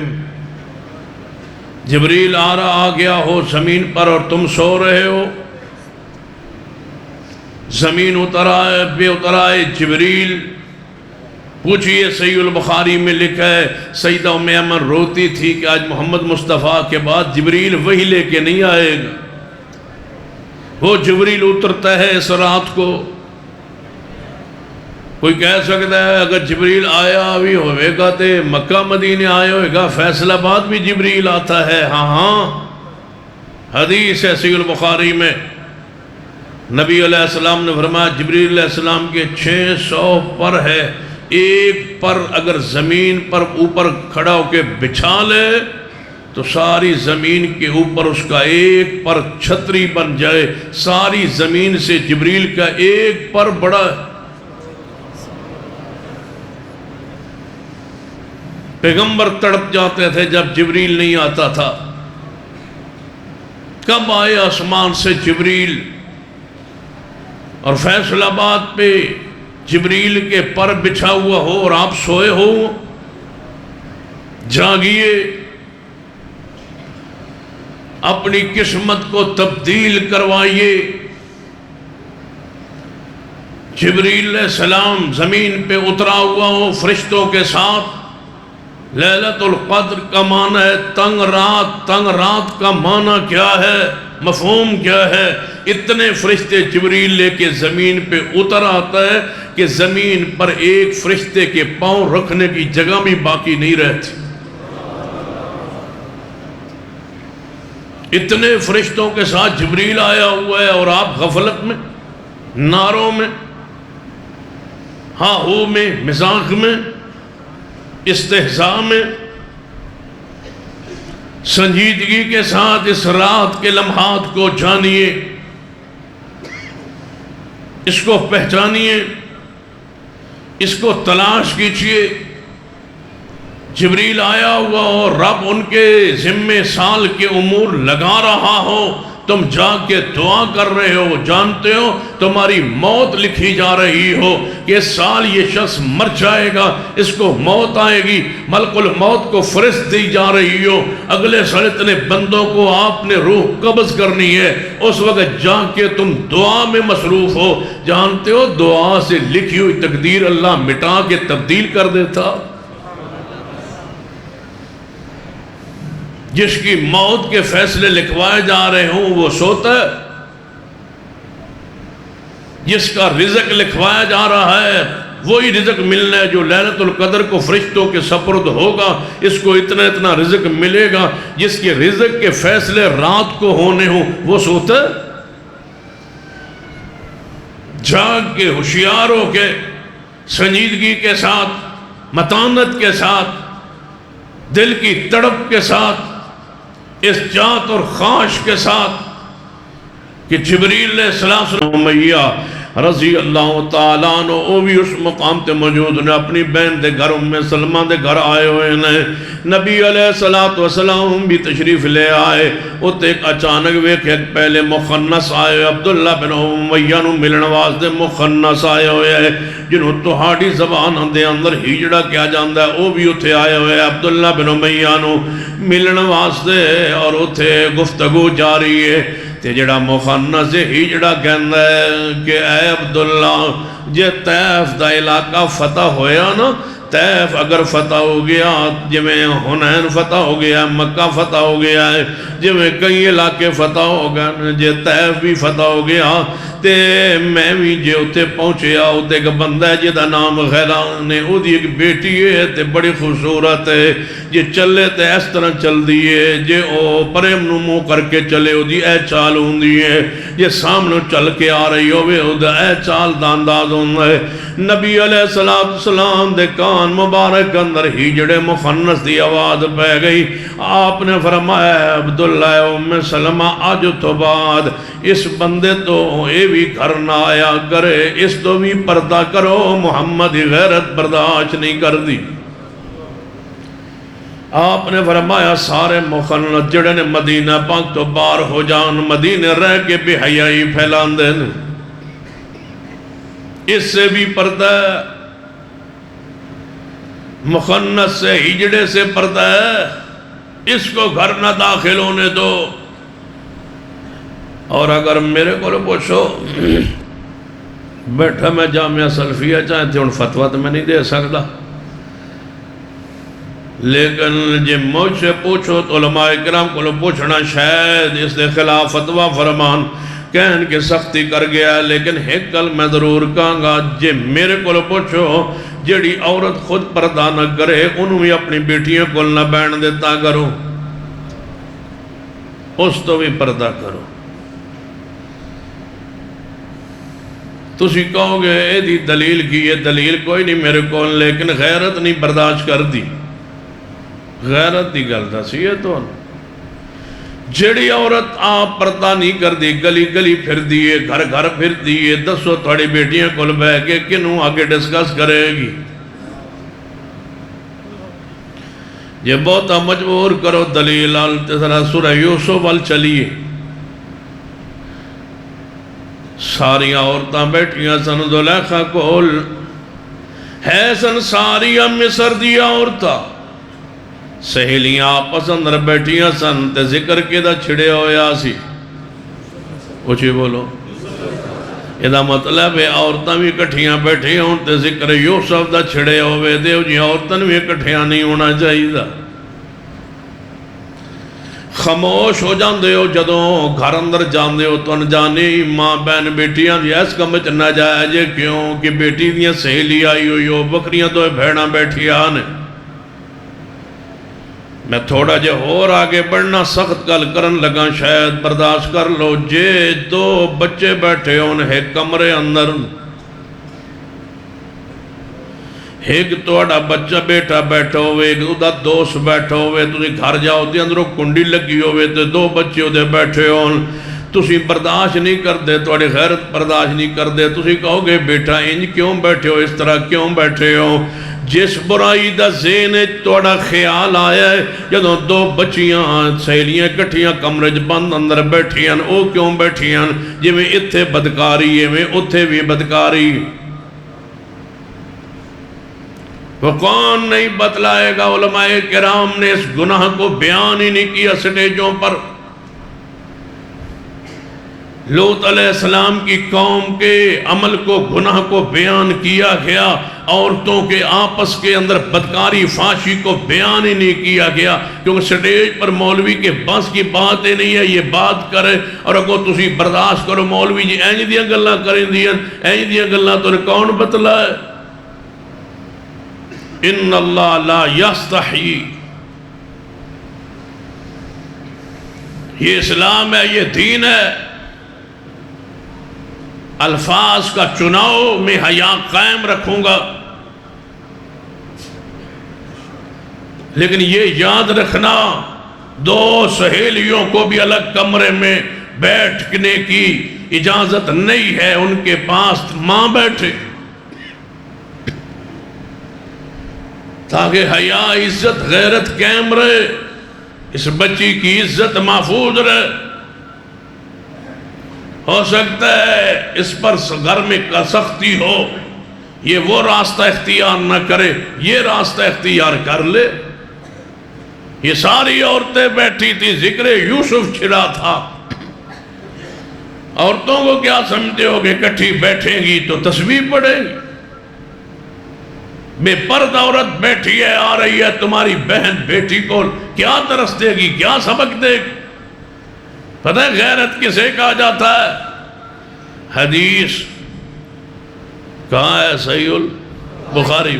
Speaker 1: جبریل آ گیا ہو زمین پر اور تم سو رہے ہو، زمین اتر آئے جبریل۔ پوچھئے صحیح البخاری میں لکھا ہے سیدہ ام ایمن روتی تھی کہ آج محمد مصطفیٰ کے بعد جبریل وہی لے کے نہیں آئے گا۔ وہ جبریل اترتا ہے اس رات کو۔ کوئی کہہ سکتا ہے اگر جبریل آیا بھی ہوئے گا تے مکہ مدینے آئے ہوئے گا، فیصل آباد بھی جبریل آتا ہے۔ ہاں حدیث ہے صحیح البخاری میں، نبی علیہ السلام نے فرمایا جبریل علیہ السلام کے 600 پر ہے، ایک پر اگر زمین پر اوپر کھڑا ہو کے بچھا لے تو ساری زمین کے اوپر اس کا ایک پر چھتری بن جائے۔ ساری زمین سے جبریل کا ایک پر بڑا ہے۔ پیغمبر تڑپ جاتے تھے جب جبریل نہیں آتا تھا۔ کب آئے آسمان سے جبریل اور فیصل آباد پہ جبریل کے پر بچھا ہوا ہو اور آپ سوئے ہو؟ جاگیے، اپنی قسمت کو تبدیل کروائیے۔ جبریل علیہ السلام زمین پہ اترا ہوا ہو فرشتوں کے ساتھ۔ لیلۃ القدر کا معنی ہے تنگ رات۔ تنگ رات کا معنی کیا ہے؟ مفہوم کیا ہے؟ اتنے فرشتے جبریل لے کے زمین پہ اتر آتا ہے کہ زمین پر ایک فرشتے کے پاؤں رکھنے کی جگہ بھی باقی نہیں رہتی۔ اتنے فرشتوں کے ساتھ جبریل آیا ہوا ہے اور آپ غفلت میں، ناروں میں، ہاں ہو میں، مزاق میں، استہزاء میں، سنجیدگی کے ساتھ اس رات کے لمحات کو جانیے، اس کو پہچانیے، اس کو تلاش کیجیے۔ جبریل آیا ہوا اور رب ان کے ذمے سال کے امور لگا رہا ہو، تم جا کے دعا کر رہے ہو، جانتے ہو تمہاری موت لکھی جا رہی ہو کہ اس سال یہ شخص مر جائے گا، اس کو موت آئے گی، ملک الموت کو فرشت دی جا رہی ہو، اگلے سال اتنے بندوں کو آپ نے روح قبض کرنی ہے، اس وقت جا کے تم دعا میں مصروف ہو۔ جانتے ہو دعا سے لکھی ہوئی تقدیر اللہ مٹا کے تبدیل کر دیتا۔ جس کی موت کے فیصلے لکھوائے جا رہے ہوں وہ سوتا ہے، جس کا رزق لکھوایا جا رہا ہے وہی رزق ملنا ہے جو لیلۃ القدر کو فرشتوں کے سپرد ہوگا، اس کو اتنا اتنا رزق ملے گا۔ جس کے رزق کے فیصلے رات کو ہونے ہوں وہ سوتا ہے۔ جاگ کے، ہوشیار ہو کے، سنجیدگی کے ساتھ، متانت کے ساتھ، دل کی تڑپ کے ساتھ، اس جات اور خواہش کے ساتھ کہ جبریل علیہ السلام امیہ رضی اللہ تعالیٰ عنہ وہ بھی اس مقام تے موجود نے، اپنی بہن دے گھر ام سلمہ دے گھر آئے ہوئے نے، نبی علیہ السلام بھی تشریف لے آئے۔ اتنے ایک اچانک ویکھ ایک پہلے مخنث آئے ہوئے عبداللہ بن امیہ نو ملن واسطے مخنث آئے ہوئے ہیں جنہوں تہاڑی زبان دے اندر ہجڑا کیا جاندہ ہے، وہ بھی اتھے آئے ہوئے عبداللہ بن امیہ نو ملن واسطے اور اتھے گفتگو جاری ہے۔ تے جڑا مخنث ہجڑا کہندا ہے کہ اے عبداللہ جے طیف دا علاقہ فتح ہویا نا طیف اگر فتح ہو گیا، جویں حنین فتح ہو گیا، مکہ فتح ہو گیا ہے، جویں کئی علاقے فتح ہو گئے، جے طیف بھی فتح ہو گیا تے میں بھی جے اتے پہنچے آؤ تے ایک بندہ ہے جدا نام غیلان نے، او دی ایک بیٹی ہے تے بڑی خوبصورت ہے، جے چلے تے اس طرح چل دیئے، جے او پریم نمو کر کے چلے او دی اے چال ہوں دیئے، جے سامنے چل کے آ رہی ہوئے او دا اے چال دانداز ہوں ہے۔ نبی علیہ السلام دے کان مبارک اندر ہی جڑے مخنث دی آواز پہ گئی، آپ نے فرمایا عبداللہ ام سلمہ آج تو بعد اس بندے تو اے بھی گھر نہ آیا کرے، اس تو بھی پردہ کرو، محمد غیرت برداشت نہیں کر دی۔ آپ نے فرمایا سارے مخنث جڑے نے مدینہ پاک تو بار ہو جان، مدینہ رہ کے بے حیائی پھیلان دین، اس سے بھی پردہ ہے، مخنث سے ہجڑے سے پردہ ہے، اس کو گھر نہ داخل ہونے دو۔ اور اگر میرے کو پوچھو بیٹھا میں جامعہ سلفیہ چاہتے تھے ان فتوہ تو میں نہیں دے سکتا، لیکن جب مجھ سے پوچھو تو علماء کرام کو پوچھنا شاید اس دے خلاف فتوہ فرمان کہن کے سختی کر گیا، لیکن ایک کل میں ضرور کہاں گا جے میرے کو پوچھو جڑی عورت خود پردہ نہ کرے انہوں بھی اپنی بیٹیاں کو نہ بین دیتا کرو، اس تو بھی پردہ کرو۔ تسی کہو گے اے دی دلیل کی، یہ دلیل کوئی نہیں میرے کو، لیکن غیرت نہیں برداشت کر دی، غیرت دی گلتا سی یہ تو جڑی عورت آپ پردہ نہیں کر دی، گلی گلی پھر دیئے، گھر گھر پھر دیئے، دسو تھوڑی بیٹیاں کل بہ کے کنوں آگے ڈسکس کرے گی؟ یہ بہتا مجبور کرو دلیل ذرا سورہ یوسف وال چلیے، ساری عورتاں بیٹھیاں سن زلیخا کول، ہے سن ساری مصر دیا عورتاں، سہیلیاں آپس اندر بیٹھیاں سن تے ذکر کے دا چھڑے ہویا سی، اچھی بولو، یہ دا مطلب ہے عورتاں بھی کٹھیاں بیٹھی ہوں تے ذکر یوسف دا چھڑے ہوئے دے جی عورتاں بھی کٹھیاں نہیں ہونا چاہیے دا۔ خاموش ہو جاندے ہو جدوں گھر اندر جاندے ہو تو انجانی ماں بہن بیٹیاں دی ایس کمچ نہ جائے جے کیوں کہ بیٹی دیاں سہیلی آئی ہوئی ہو، بکریاں تو بھیڑاں بیٹھی آنے۔ میں تھوڑا جے اور آگے بڑھنا سخت گل کرن لگا شاید برداشت کر لو، جے دو بچے بیٹھے ہون ایک کمرے اندر، ایک توڑا بچہ بیٹھا بیٹھا ہوئے، ایک دا دوست بیٹھا ہوئے، تُسی گھر جاؤ دی اندروں کنڈی لگی ہوئے تو دو بچے ہو دے بیٹھے ہون، تُسی برداشت نہیں کر دے، توڑی غیرت برداشت نہیں کر دے، تُسی کہو گے بیٹا انج کیوں بیٹھے ہو، اس طرح کیوں بیٹھے ہو؟ جس برائی دا ذہن توڑا خیال آیا ہے جدوں دو بچیاں سہیلیاں کٹھیاں کمرے بند اندر بیٹھیاں، او کیوں بیٹھیاں جی میں اتھے بدکاری ہے میں اتھے بھی بدکاری، وہ کون نہیں بتلائے گا؟ علماء کرام نے اس گناہ کو بیان ہی نہیں کیا سٹیجوں پر۔ لوط علیہ السلام کی قوم کے عمل کو گناہ کو بیان کیا گیا، عورتوں کے آپس کے اندر بدکاری فحاشی کو بیان ہی نہیں کیا گیا، کیونکہ سٹیج پر مولوی کے بس کی بات ہی نہیں ہے، یہ بات کرے اور اگر تسی برداشت کرو مولوی جی اینج دیاں گلاں کریں دیاں، اینج دیاں گلاں تو کون بتلائے؟ ان اللہ لا یستحی، یہ اسلام ہے، یہ دین ہے، الفاظ کا چناؤ میں حیا قائم رکھوں گا، لیکن یہ یاد رکھنا دو سہیلیوں کو بھی الگ کمرے میں بیٹھنے کی اجازت نہیں ہے، ان کے پاس ماں بیٹھے تاکہ حیا عزت غیرت قائم رہے، اس بچی کی عزت محفوظ رہے۔ ہو سکتا ہے اس پر گھر میں سختی ہو، یہ وہ راستہ اختیار نہ کرے، یہ راستہ اختیار کر لے۔ یہ ساری عورتیں بیٹھی تھی، ذکر یوسف چھڑا تھا، عورتوں کو کیا سمجھتے ہو کہ کٹھی بیٹھیں گی تو تسبیح پڑھیں گی؟ بے پردہ عورت بیٹھی ہے، آ رہی ہے تمہاری بہن بیٹی کو کیا درس دے گی، کیا سبق دے گی؟ پتہ ہے غیرت کسے کہا جاتا ہے؟ حدیث کہاں ہے؟ صحیح البخاری،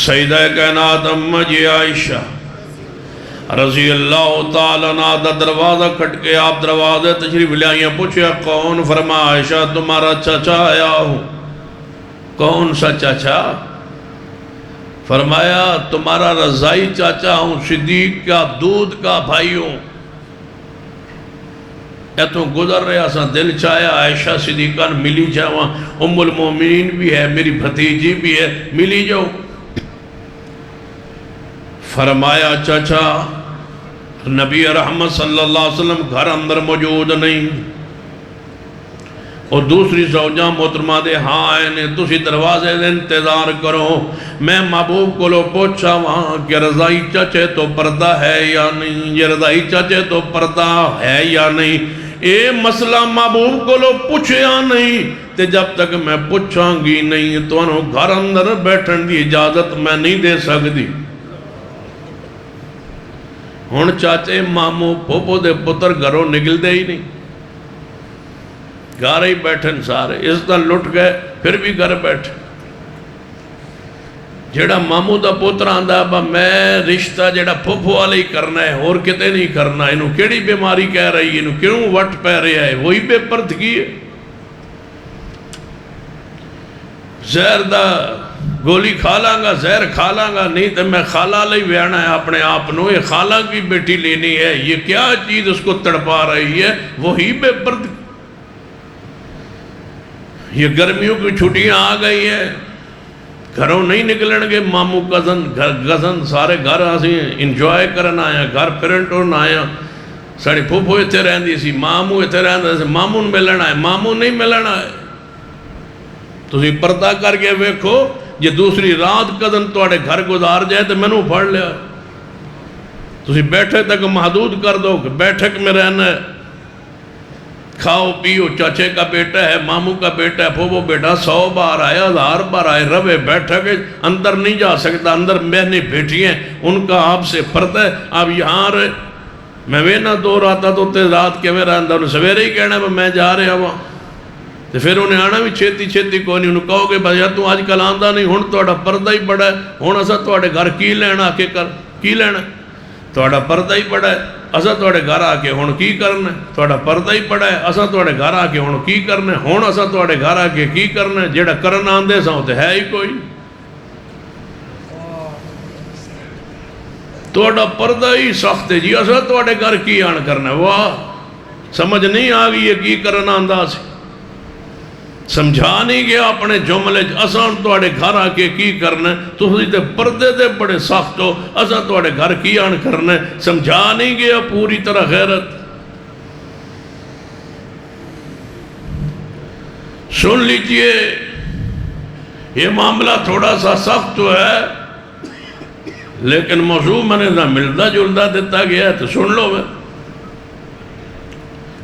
Speaker 1: سیدہ کائنات اماں جی عائشہ رضی اللہ تعالیٰ عنہ دا دروازہ کھٹ کے آپ دروازے تشریف لے آئیں، پوچھا کون؟ فرما عائشہ تمہارا چچا آیا ہوں۔ کون سا چچا؟ فرمایا تمہارا رضائی چاچا ہوں، صدیق کا دودھ کا بھائی ہوں۔ یا تو گزر رہا سا دل چاہیا عائشہ صدیقہ ملی جاواں، ام المومنین بھی ہے، میری بھتیجی بھی ہے، ملی جاؤ۔ فرمایا چچا نبی رحمت صلی اللہ علیہ وسلم گھر اندر موجود نہیں، اور دوسری زوجہ محترمہ دے ہاں آئے نے، تسی دروازے دے انتظار کرو، میں محبوب کو لو پوچھا وہاں کہ رضائی چچے تو پردہ ہے یا نہیں، یہ رضائی چچے تو پردہ ہے یا نہیں، اے مسئلہ محبوب کو لو پوچھیا نہیں، تے جب تک میں پوچھاں گی نہیں تو انہوں گھر اندر بیٹھن دی اجازت میں نہیں دے سکتی۔ ہن چاچے ماموں پھوپھو دے پتر گھروں نکل دے ہی نہیں، گھر ہی بیٹھن سارے، اس طرح لٹ گئے پھر بھی گھر بیٹھے۔ جیڑا ماموں دا پتر آندہ با میں رشتہ جیڑا پھوپھو والے ہی کرنا ہے اور کتے نہیں کرنا، انہوں کیڑی بیماری کہہ رہی ہے، انہوں کیوں وٹ پہ رہا ہے، وہی بے پردگی ہے۔ زہر دا گولی کھا لانگا، زہر کھا لانگا، نہیں تو میں خالہ لئی ویانا ہے اپنے آپنوں، یہ خالہ کی بیٹی لینی ہے، یہ کیا چیز اس کو تڑپا رہی ہے، وہی بے پردگی۔ یہ گرمیوں کی چھٹیاں آ گئی ہیں، گھروں نہیں نکلن گے، ماموں گزن سارے گھر آسی انجوائے کرنا آیا، گھر پرنٹ ہونا آیا، ساڑی پھوپھو اتھے رہن دی سی، ماموں اتھے رہن دی سی، ماموں ملنا ہے، ماموں نہیں ملنا ہے۔ تو اسی پردہ کر کے ویکھو، یہ دوسری رات قدن توڑے گھر گزار جائے تو میں نے پڑھ لیا۔ تو اسی بیٹھے تک محدود کر دو کہ بیٹھک میں رہنا ہے، کھاؤ پیو، چاچے کا بیٹا ہے، ماموں کا بیٹا ہے، پھوپھو بیٹا 100 بار آئے، 1000 بار آئے، روے بیٹھا کہ اندر نہیں جا سکتا، اندر بہنیں بیٹھی ہیں، ان کا آپ سے پردہ ہے، آپ یہاں رہے۔ میں وینا دو راتا تو تے رات کے میں رہندا، انہیں سویرے ہی کہنا ہے میں جا رہا ہوں، تو پھر انہیں آنا بھی چھیتی کوئی نہیں، انہیں کہو گے بھائی تو آج کل آندہ نہیں، ہن توڑا پردہ ہی بڑا ہے، ہن اسا توڑے گھر کی لینا کے کر کی لینا، توڑا پردہ ہی بڑا ہے، اسا توڑے گھر آ کے ہن کی کرنا ہے، توڑا پردہ ہی بڑا ہے، اسا توڑے گھر آ کے ہن کی کرنا ہے، ہن اسا توڑے گھر آ کے کی کرنا ہے، جیڑا کرن آندے سا ہوتے ہے ہی کوئی، توڑا پردہ ہی سخت ہے جی، اسا توڑے گھر کی آن کرنا ہے، واہ سمجھ نہیں آگئی یہ کی کرن آندہ سے، سمجھا نہیں گیا اپنے جملے اسان توڑے گھر آ کے کی کرنا ہے، تو تے پردے دے بڑے سخت ہو، اسان توڑے گھر کی آن کرنا ہے، سمجھا نہیں گیا پوری طرح غیرت۔ سن لیجئے یہ معاملہ تھوڑا سا سخت ہے، لیکن موضوع میں نے نہ ملتا جلتا دیتا گیا ہے تو سن لو میں۔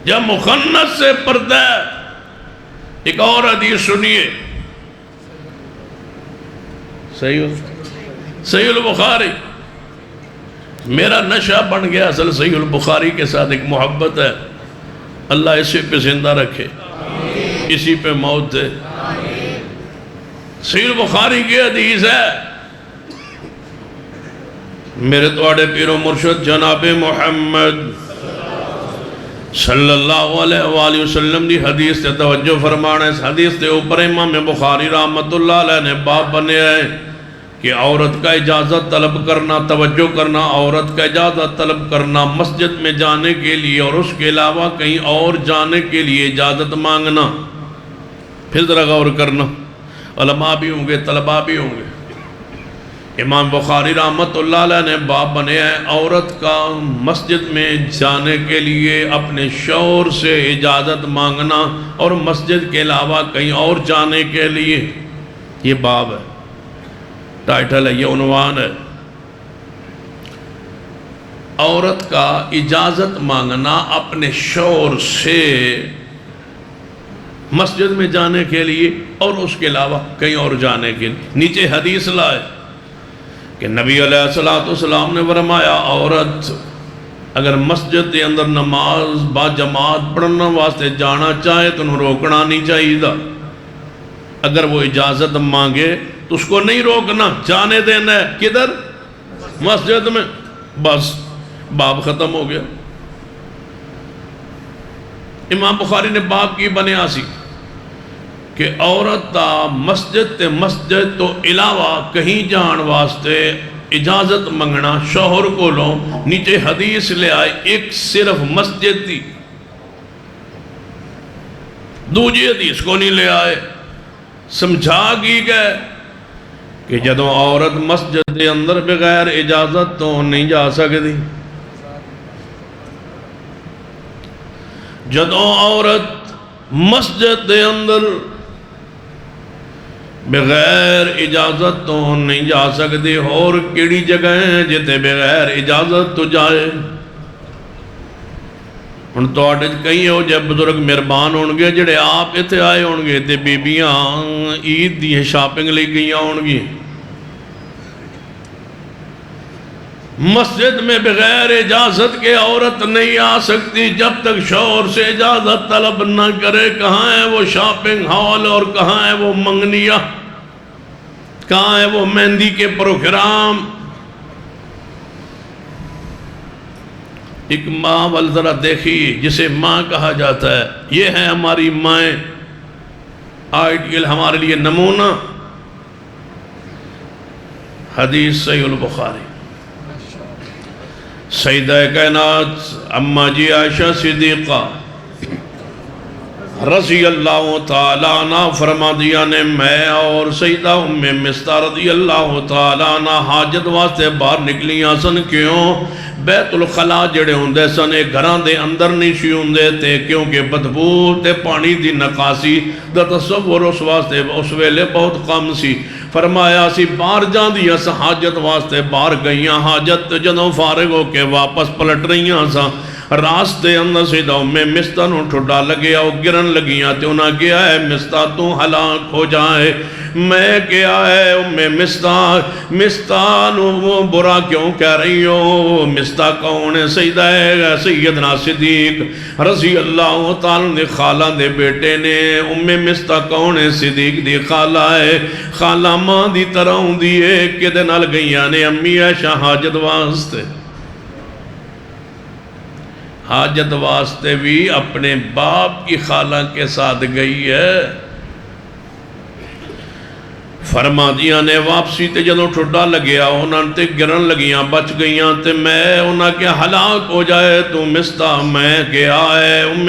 Speaker 1: جب مخنث سے پردہ ایک اور حدیث سنیے، صحیح البخاری، میرا نشہ بن گیا اصل صحیح البخاری کے ساتھ ایک محبت ہے، اللہ اسی پہ زندہ رکھے، اسی پہ موت دے۔ صحیح البخاری کی حدیث ہے، میرے توڑے پیر و مرشد جناب محمد صلی اللہ علیہ وآلہ وسلم دی حدیث تے توجہ فرمانا ہے۔ اس حدیث تے اوپر امام بخاری رحمت اللہ علیہ نے باب بنے ہیں کہ عورت کا اجازت طلب کرنا، توجہ کرنا، عورت کا اجازت طلب کرنا مسجد میں جانے کے لیے اور اس کے علاوہ کہیں اور جانے کے لیے اجازت مانگنا۔ پھر ذرا غور کرنا، علماء بھی ہوں گے، طلباء بھی ہوں گے۔ امام بخاری رحمت اللہ علیہ نے باب بنے ہیں عورت کا مسجد میں جانے کے لیے اپنے شوہر سے اجازت مانگنا اور مسجد کے علاوہ کہیں اور جانے کے لیے، یہ باب ہے، ٹائٹل ہے، یہ عنوان ہے۔ عورت کا اجازت مانگنا اپنے شوہر سے مسجد میں جانے کے لیے اور اس کے علاوہ کہیں اور جانے کے لیے۔ نیچے حدیث لائے کہ نبی علیہ السلام نے فرمایا عورت اگر مسجد کے اندر نماز با جماعت پڑھنا واسطے جانا چاہے تو انہوں روکنا نہیں چاہیے، اگر وہ اجازت مانگے تو اس کو نہیں روکنا، جانے دینا ہے کدھر؟ مسجد میں، بس باب ختم ہو گیا۔ امام بخاری نے باب کی بنیاسی کہ عورت تا مسجد تے مسجد تو علاوہ کہیں جان واسطے اجازت منگنا شوہر کو لو، نیچے حدیث لے آئے ایک صرف مسجد تھی، دوجی حدیث کو نہیں لے آئے، سمجھا کی گئے کہ جدوں عورت مسجد دے اندر بغیر اجازت تو نہیں جا سکتی، جدوں عورت مسجد دے اندر بغیر اجازت تو نہیں جا سکتی، اور کیڑی جگہ ہیں جتے بغیر اجازت تو جائے؟ ہن تواڈے کئی ہو جے بزرگ مہربان ہون گے جڑے آپ ایتھے آئے ہون گے تے بیبیاں عید دی شاپنگ لئی گئیاں ہون گی، مسجد میں بغیر اجازت کے عورت نہیں آ سکتی جب تک شوہر سے اجازت طلب نہ کرے۔ کہاں ہے وہ شاپنگ ہال اور کہاں ہے وہ منگنیاں، کہاں ہے وہ مہندی کے پروگرام؟ ایک ماں وال ذرا دیکھیے جسے ماں کہا جاتا ہے، یہ ہے ہماری مائیں، آئیڈیل ہمارے لیے نمونہ۔ حدیث صحیح البخاری، سیدہ کائنات اماں جی عائشہ صدیقہ رضی اللہ تعالیٰ عنہ فرما دیا نے میں اور سیدہ ام مستہ رضی اللہ تعالیٰ عنہ حاجت واسطے باہر نکلیاں سن۔ کیوں؟ بیت الخلا جڑے ہوندے سن گھراں دے اندر نہیں سی ہوندے تے، کیونکہ بدبو تے پانی دی نقاسی دا تصور اس واسطے اس ویلے بہت کم سی۔ فرمایا سی باہر جان دیا سا حاجت واسطے باہر گئیاں، حاجت جدوں فارغ ہو کے واپس پلٹ رہیاں سا، راستے اندر سیدہ ام مستہ نو ٹھڈا لگیا، وہ گرن لگیاں تے انہاں کیا ہے مستہ تو ہلاک ہو جائے۔ میں کیا ہے ام مستہ نو وہ برا کیوں کہہ رہی ہو؟ مستہ کون ہے؟ سیدنا صدیق رضی اللہ تعالیٰ نے خالہ دے بیٹے نے۔ ام مستہ کون ہے؟ صدیق دی خالہ ہے، خالہ ماں دی طرح ہوں دیئے کہ دے نال گئیاں نے امی عائشہ حاجت واسطے، حاجت واسطے بھی اپنے باپ کی خالہ کے ساتھ گئی ہے۔ فرما دیا نے واپسی تے جدوں ٹھڈا لگیا انہاں تے گرن لگیاں بچ گئیاں تے میں انہاں کے ہلاک ہو جائے تو مستہ میں کیا ہے ام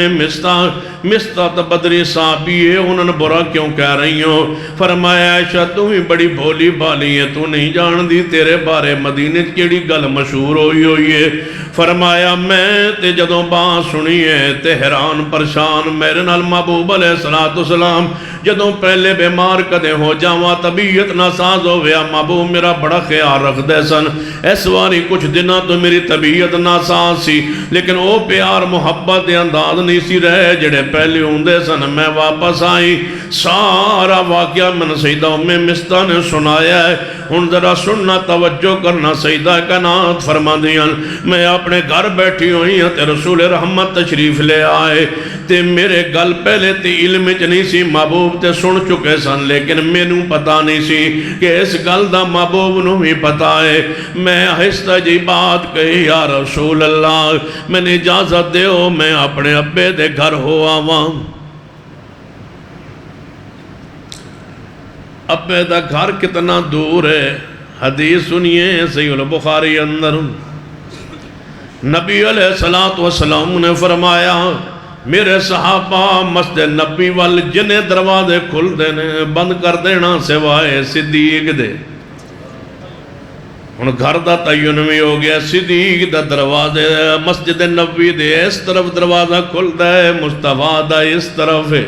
Speaker 1: مستہ تا بدری صحابی ہے، انہوں نے برا کیوں کہہ رہی ہو؟ فرمایا عائشہ تو ہی بڑی بھولی بھالی ہے، تو نہیں جان دی تیرے بارے مدینے کیڑی گل مشہور ہوئی ہے۔ فرمایا میں تے جدوں بات سنی ہے تے حیران پریشان، میرے نال محبوب علیہ السلام جدوں پہلے بیمار کدے ہو جاواں طبیعت ناساز ہو گیا، محبوب میرا بڑا خیال رکھ دے سن۔ اس واری کچھ دنوں تو میری طبیعت ناساز سی، لیکن وہ پیار محبت دے انداز نہیں سی رہے جڑے پہلے ہوندے سن۔ میں واپس آئی، سارا واقعہ من سیدہ ام مستہ نے سنایا ہے۔ ہن ذرا سننا توجہ کرنا، سیدہ کائنات فرما دیاں میں اپنے گھر بیٹھی ہوئی ہوں تے رسول رحمت تشریف لے آئے تے میرے گل پہلے تے علم چ نہیں سی، محبوب تے سن چکے سن، لیکن مینوں پتہ نہیں سی کہ اس گل دا محبوب نو بھی پتہ ہے۔ میں آہستہ جی بات کہی، یا رسول اللہ میں نے اجازت دیو میں اپنے ابے دے گھر ہو آواں۔ ابے دا گھر کتنا دور ہے؟ حدیث سنیے صحیح البخاری اندر نبی علیہ السلام نے فرمایا میرے صحابہ مسجد نبی وال جنے دروازے کھل دینے بند کر دینا سوائے صدیق دے۔ ہن گھر دا تعین بھی ہو گیا، صدیق دا دروازے مسجد نبی دے اس طرف دروازہ کھل دے، مصطفیٰ دا اس طرف ہے،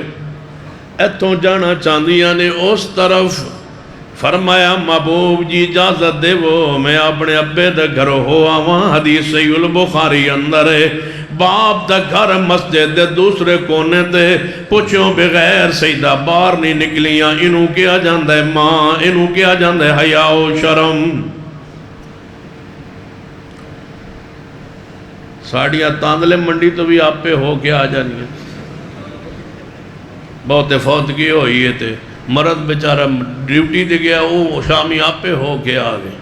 Speaker 1: ایتھوں جانا چاندیاں نے اس طرف۔ فرمایا محبوب جی اجازت دے وہ میں اپنے ابے دے گھر ہو آواں۔ حدیث صحیح البخاری اندر ہے۔ باپ دا گھر مسجد دے دوسرے کونے تے پوچھوں بغیر سیدہ باہر نہیں نکلیاں انہوں کیا جاندہ ہے ماں انہوں کیا جاندہ ہے حیا و شرم ساڑیاں تاندلے منڈی تو بھی آپ پہ ہو کے آ جانی ہے بہت فوتگی ہوئی ہے تے مرد بیچارہ ڈیوٹی دے گیا وہ شامی آپ پہ ہو کے آ گئے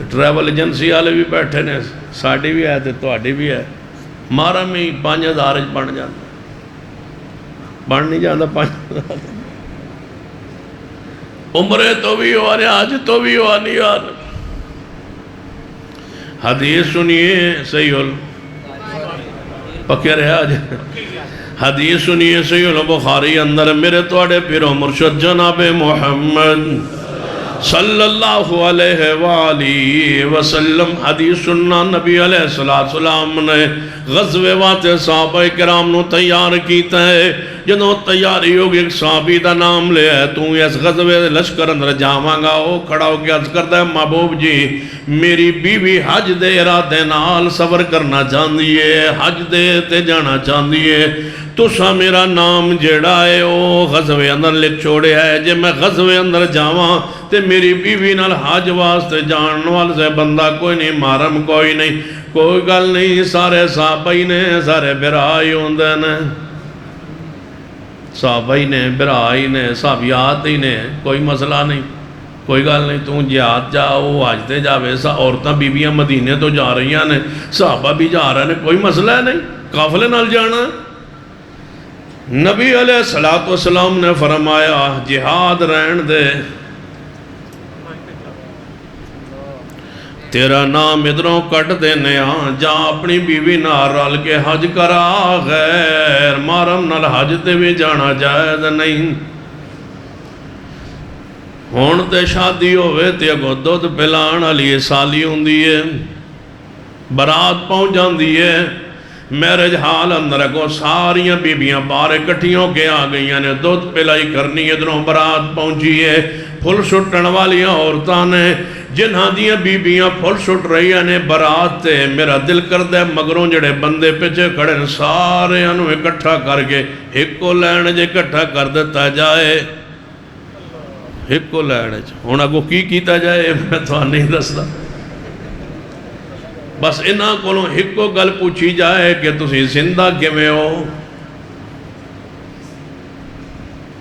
Speaker 1: ٹریول ایجنسی والے بھی بیٹھے نے ساڑی بھی ہے تو آڑی بھی ہے مارا میں 5,000 بن جاتا بن نہیں جاتا 5,000 عمرے تو بھی ہوا نہیں آج تو بھی ہوا نہیں یار حدیث سنیے صحیح پکے رہے آج حدیث سنیے صحیح البخاری اندر میرے توڑے پیرو مرشد جناب محمد صلی اللہ علیہ وآلہ وسلم حدیث سننا نبی علیہ السلام نے غزوے واتے صحابہ کرام نو تیار کیتا ہے جنہوں تیاری ہوگی ایک صحابی دا نام لے ہے تو اس غزوے لشکر اندر جاواں گا وہ کھڑا ہو کے عرض کرتا ہے محبوب جی میری بیوی حج دے ارادے نال سفر کرنا چاہندی ہے حج دے تے جانا چاہندی ہے تُسا میرا نام جیڑا ہے وہ غزوے اندر لکھ چھوڑے ہے جے میں غزوے اندر جاواں تے میری بیوی نال حج واسطے جان وال سے بندہ کوئی نہیں محرم کوئی نہیں کوئی گل نہیں سارے صحابی نے سارے برائی ہوندے نے صحابی نے برائی نے صحابیات ہی نے کوئی مسئلہ نہیں کوئی گل نہیں تو جہاد جاؤ حج تے جاوے عورتاں بیویاں مدینے تو جا رہی ہیں صحابہ بھی جا رہے ہیں کوئی مسئلہ نہیں قافلے نال جانا نبی علیہ السلام نے فرمایا جہاد رہن دے تیرا نام ادھروں کٹ دینے جا اپنی بیوی نال رل کے حج کرا غیر محرم نال حج تے بھی جانا جائز نہیں ہون تے شادی ہوئے تے اگو دودھ پلان علی سالی ہوندی ہے برات پہنچ جاندی ہے میرج حال اندر کو ساریاں بیبیاں بارے کٹھیوں کے آ گئی نے دودھ پلائی کرنی ادھروں برات پہنچی ہے پھل سٹن والیاں عورتاں نے جنہاں دیاں بیبیاں پھل سٹ رہی نے برات تے میرا دل کردہ مگروں جڑے بندے پیچھے کھڑے سارے انہوں اکٹھا کر کے ایک کو لین جے اکٹھا کر دیتا جائے ایک کو لین جے ہونا کو کی کیتا جائے میں تو نہیں دستا بس انہاں کولوں ایک کو گل پوچھی جائے کہ تسی زندہ کیویں ہو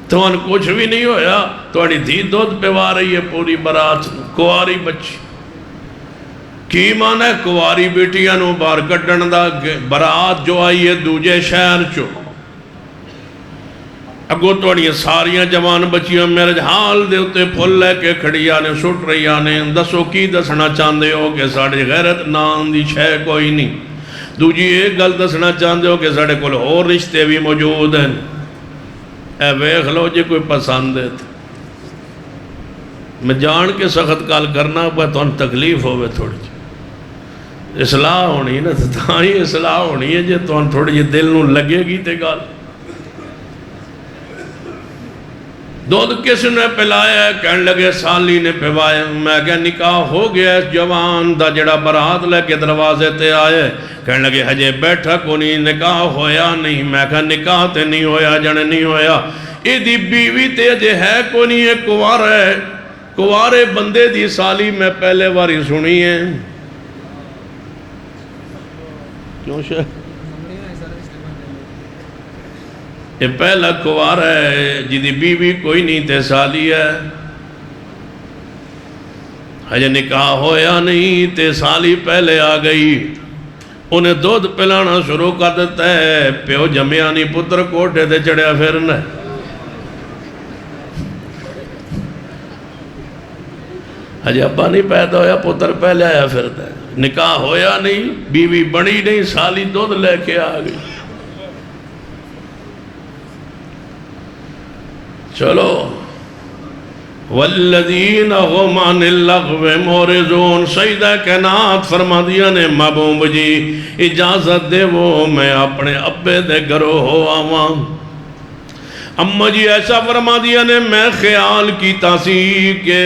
Speaker 1: تو ان کچھ بھی نہیں ہویا تو انہی دھی دودھ پیوا رہی ہے پوری برات کواری بچی کی مانا ہے کواری بیٹیاں نو بار کٹن دا برات جو آئی ہے دوجے شہر چو اگو توڑی ساریاں جوان بچیاں میرے حال دے ہوتے پھل لے کے کھڑی آنے سٹ رہی آنے دسو کی دسنا چاندے ہو کہ ساڑے غیرت نام دی شے کوئی نہیں دوجی ایک گل دسنا چاندے ہو کہ ساڑے کل اور رشتے بھی موجود ہیں اے ویخ لو جی کوئی پسند ہے میں جان کے سخت کال کرنا پہ تو ان تکلیف ہوئے تھوڑی جی اصلاح ہونی ہے نا تو ہی اصلاح ہونی ہے جی تو ان تھوڑی جی دل نو لگے گی تے گال دودھ کس نے پلایا ہے کہنے لگے سالی نے پیوایا میں کہا نکاح ہو گیا جوان دا جڑا برات لے کے دروازے تے آئے کہنے لگے ہجے بیٹھا کو نہیں نکاح ہویا نہیں میں کہا نکاح تے نہیں ہویا جنے نہیں ہویا ایدی بیوی تے جے ہے کو نہیں ہے کوار ہے کوارے بندے دی سالی میں پہلے واری سنی ہے کیوں شاہ یہ پہلا کوار ہے جی دی بیوی کوئی نہیں تے سالی ہے ہجے نکاح ہویا نہیں تے سالی پہلے آ گئی انہیں دودھ پلانا شروع کر دیتا ہے پیو جمیانی پتر کوٹے دے چڑھیا پھرنا ہجے ابا نہیں پیدا ہویا پتر پہلے آیا پھرتا ہے نکاح ہویا نہیں بیوی بڑی نہیں سالی دودھ لے کے آ گئی چلو والذین هم عن اللغو معرضون سیدہ کائنات فرما دیا نے محبوب جی اجازت دے وہ میں اپنے ابے دے گھروں ہو آواں اما جی ایسا فرما دیا نے میں خیال کیتا سی کہ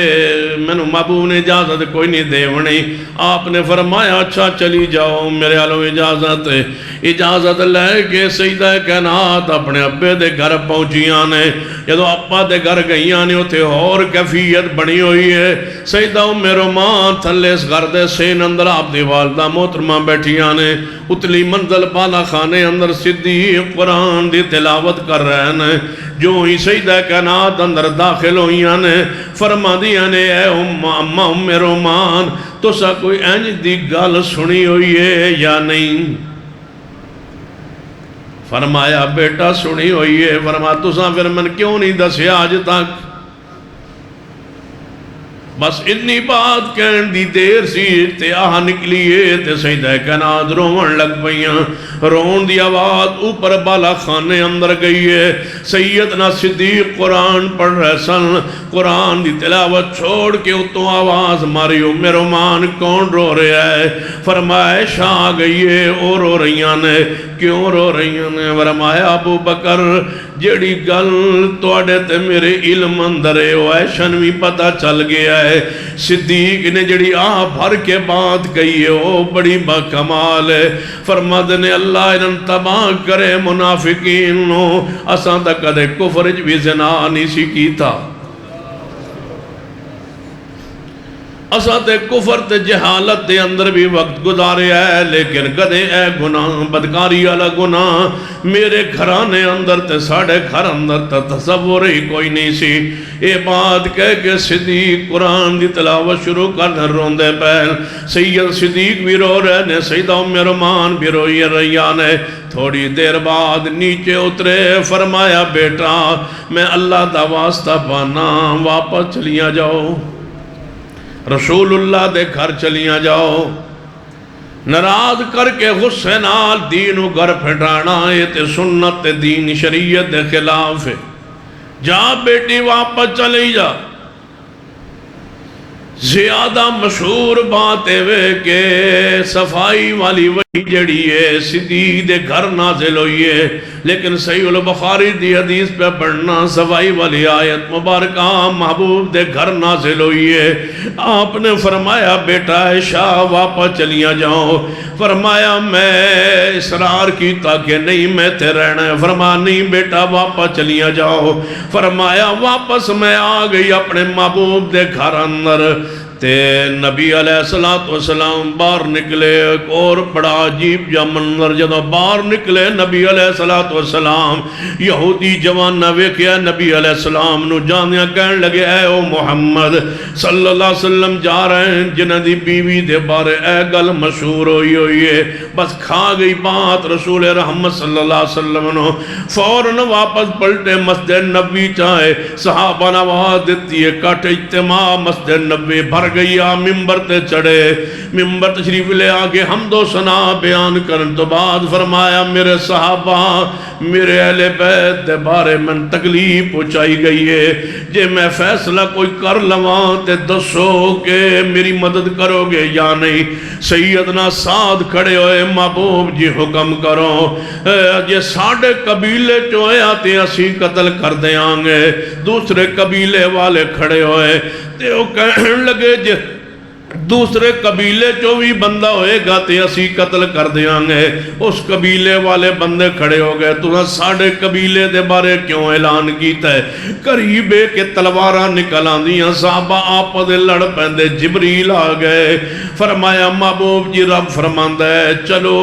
Speaker 1: مینو محبوب نے اجازت کوئی نہیں دیونی. آپ نے فرمایا اچھا چلی جاؤ میرے آلو اجازت لے کے سیدہ کائنات اپنے ابے دے گھر پہنچیاں نے. جدو اپا دے گھر گئیاں نے اتے اور کیفیت بنی ہوئی ہے. سیدہ ام رومان تھلے اس گھر دے سین اندر آپ دی والدہ محترمہ بیٹھیاں نے. اتلی منزل بالا خانے اندر صدیق قرآن دی تلاوت کر رہے ہیں. جو ہی سیدہ کائنات اندر داخل ہوئیاں نے فرما دیا نے اے امہ ام رومان تو سا کوئی اینج دی گل سنی ہوئی ہے یا نہیں؟ فرمایا بیٹا سنی ہوئی ہے. فرمایا تو سا پھر من کیوں نہیں دسیا آج تک؟ بس اتنی بات کہن دی دیر سی تے آہ نکلیے تے سیدہ کائنات رون لگ پئیاں. رون دی آواز اوپر بالا خانے اندر گئی ہے. سیدنا صدیق قرآن پڑھ رہے سن. قرآن دی تلاوت چھوڑ کے اتوں آواز ماری ام رومان کون رو رہا ہے؟ فرمایا شاہ گئی ہے او رو رہیاں نے. کیوں رو رہیاں نے؟ فرمایا ابو بکر جیڑی گل توڑے تے میرے علم اندر ہے وہ ایشن بھی پتہ چل گیا ہے. صدیق نے جڑی بھر کے بات کہی ہے وہ بڑی باکمال ہے. فرماد نے اللہ انہاں تباہ کرے منافقین نو. اساں تک کدے کفر بھی زنا نہیں سی کیتا. اساں تے کفر تے جہالت دے اندر بھی وقت گزارے ہے لیکن کدے اے گناہ بدکاری والا گناہ میرے گھرانے اندر تے ساڑھے گھر اندر تے تصور ہی کوئی نہیں سی. اے بات کہہ کے صدیق قرآن دی تلاوت شروع کرنے روندے پہل. سید صدیق بھی رو رہے نے. سیدہ ام رومان بھی روئی رہیان ہے. تھوڑی دیر بعد نیچے اترے. فرمایا بیٹا میں اللہ دا واسطہ پانا واپس چلیاں جاؤ. رسول اللہ دے گھر چلیاں جاؤ. ناراض کر کے غصے نال دین و گھر پھٹانا ہے تے سنت دین شریعت دے خلاف ہے. جا بیٹی واپس چلی جا. زیادہ مشہور بات ہے کہ صفائی والی وحی جڑی ہے صدیق دے گھر نازل ہوئی ہے لیکن صحیح البخاری دی حدیث پہ پڑھنا صفائی والی آیت مبارکہ محبوب دے گھر نازل ہوئی ہے. آپ نے فرمایا بیٹا عائشہ واپس چلیاں جاؤ. فرمایا میں اصرار کی تاکہ نہیں میں تے رہنا ہے. فرمایا نہیں بیٹا واپس چلیاں جاؤ. فرمایا واپس میں آ گئی اپنے محبوب دے گھر اندر تے نبی علیہ السلام باہر نکلے. ایک اور بڑا عجیب جا منظر جدو باہر نکلے نبی علیہ السلام یہودی جوان نہ ویکھیا نبی علیہ السلام نو جانیاں کہن لگے اے او محمد صلی اللہ علیہ وسلم جا رہے ہیں جنہ دی بیوی دے بارے اے گل مشہور ہوئی ہے. بس کھا گئی بات رسول رحمت صلی اللہ علیہ وسلم نو. فوراً واپس پلٹے مسجد نبی چاہے صحابہ نے آواز دیتی ہے کٹ اجتماع مسجد نبی بھر گئی. ممبر تے چڑھے. ممبر تشریف لے آگے حمد و ثنا بیان کرن تو بعد فرمایا میرے صحابہ میرے اہل بیت دے بارے من تکلیف پہنچائی گئی ہے. جے میں فیصلہ کوئی کر لواں تے دسو کہ میری مدد کرو گے یا نہیں؟ سیدنا سعد کھڑے ہوئے محبوب جی حکم کرو. جے ساڑھے قبیلے چوئے آتے اسی قتل کر دیاں گے. دوسرے قبیلے والے کھڑے ہوئے تے وہ کہنے لگے جے دوسرے قبیلے جو بھی بندہ ہوئے گا تے اسی قتل کر دیاں گے. اس قبیلے والے بندے کھڑے ہو گئے تو ساڑھے قبیلے دے بارے کیوں اعلان کیتا ہے؟ قریبے کے تلواراں نکل آندیاں صحابہ آپ دے لڑ پہندے. جبریل آ گئے. فرمایا محبوب جی رب فرماندا ہے چلو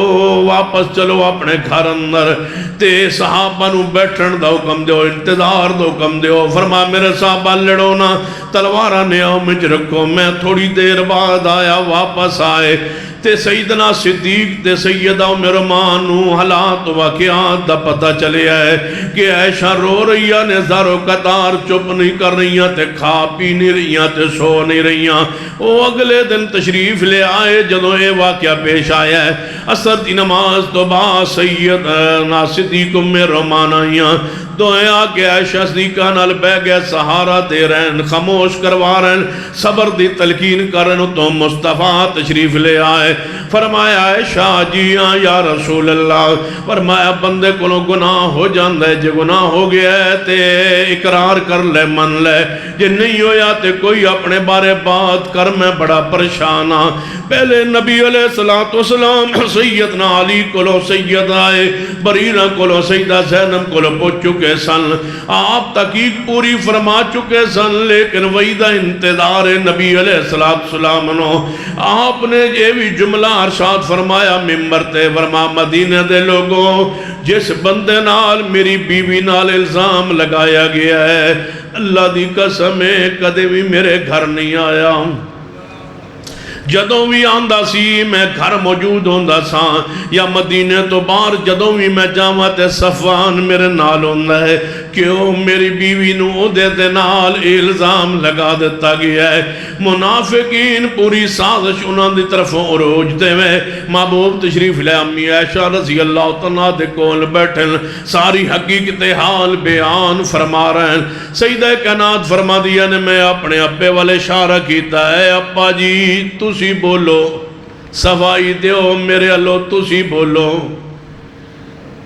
Speaker 1: واپس چلو اپنے گھر اندر تے صحابہ نو بیٹھن دا حکم دیو انتظار دا حکم دیو. فرمایا میرے صحابہ لڑو نا تلواراں نیاں مجھ رکھو. میں تھوڑی دیر بعد آیا واپس آئے تے سیدنا صدیق تے سیدہ ام رومان نو حالات واقعات دا پتہ چلے آئے کہ عائشہ رو رہیاں نے زارو قطار چپ نہیں کر رہیاں تے کھا پی نہیں رہیاں تے سو نہیں رہیاں. وہ اگلے دن تشریف لے آئے جدوں یہ واقعہ پیش آیا ہے. عصر دی نماز تو بعد سیدنا صدیق ام رومان آئیاں. دوئے آکے عائشہ صدیقہ نال بے گئے سہارا دے رہن خاموش کروا رہن صبر دی تلقین کرن تو مصطفیٰ تشریف لے آئے. فرمایا عائشہ جی ہاں یا رسول اللہ، فرمایا بندے کو گناہ ہو جاندہ ہے، جے گناہ ہو گیا ہے تے اقرار کر لے، من لے، جے نہیں ہویا تے کوئی اپنے بارے بات کر، میں بڑا پریشان ہاں۔ پہلے نبی علیہ السلام سیدنا علی کو سیدہ بریرہ کو سیدہ زینب کو پوچھ چکے سن، آپ تحقیق پوری فرما چکے سن، لیکن وحیدہ انتظار نبی علیہ السلام نو آپ نے یہ بھی جملہ ارشاد فرمایا ممبر تے، فرما مدینہ دے لوگوں، جس بندے نال میری بیوی نال الزام لگایا گیا ہے، اللہ دی قسم ہے کدے بھی میرے گھر نہیں آیا، جدوں بھی آندہ سی میں گھر موجود ہوندہ سا، یا مدینہ تو باہر جدوں بھی میں جاواں تے صفوان میرے نال ہوندہ ہے، کیوں میری بیوی نو دے نال الزام لگا دیتا گیا ہے۔ منافقین پوری سازش انہوں دی طرف عروج دے میں، محبوب تشریف لے امی عائشہ رضی اللہ تعالیٰ دے کول بیٹھن، ساری حقیقت حال بیان فرما رہے ہیں۔ سیدہ کائنات فرما دیا نے میں اپنے ابے والے اشارہ کیتا ہے، ابا جی تسی بولو، صفائی دیو میرے اللہ تسی بولو۔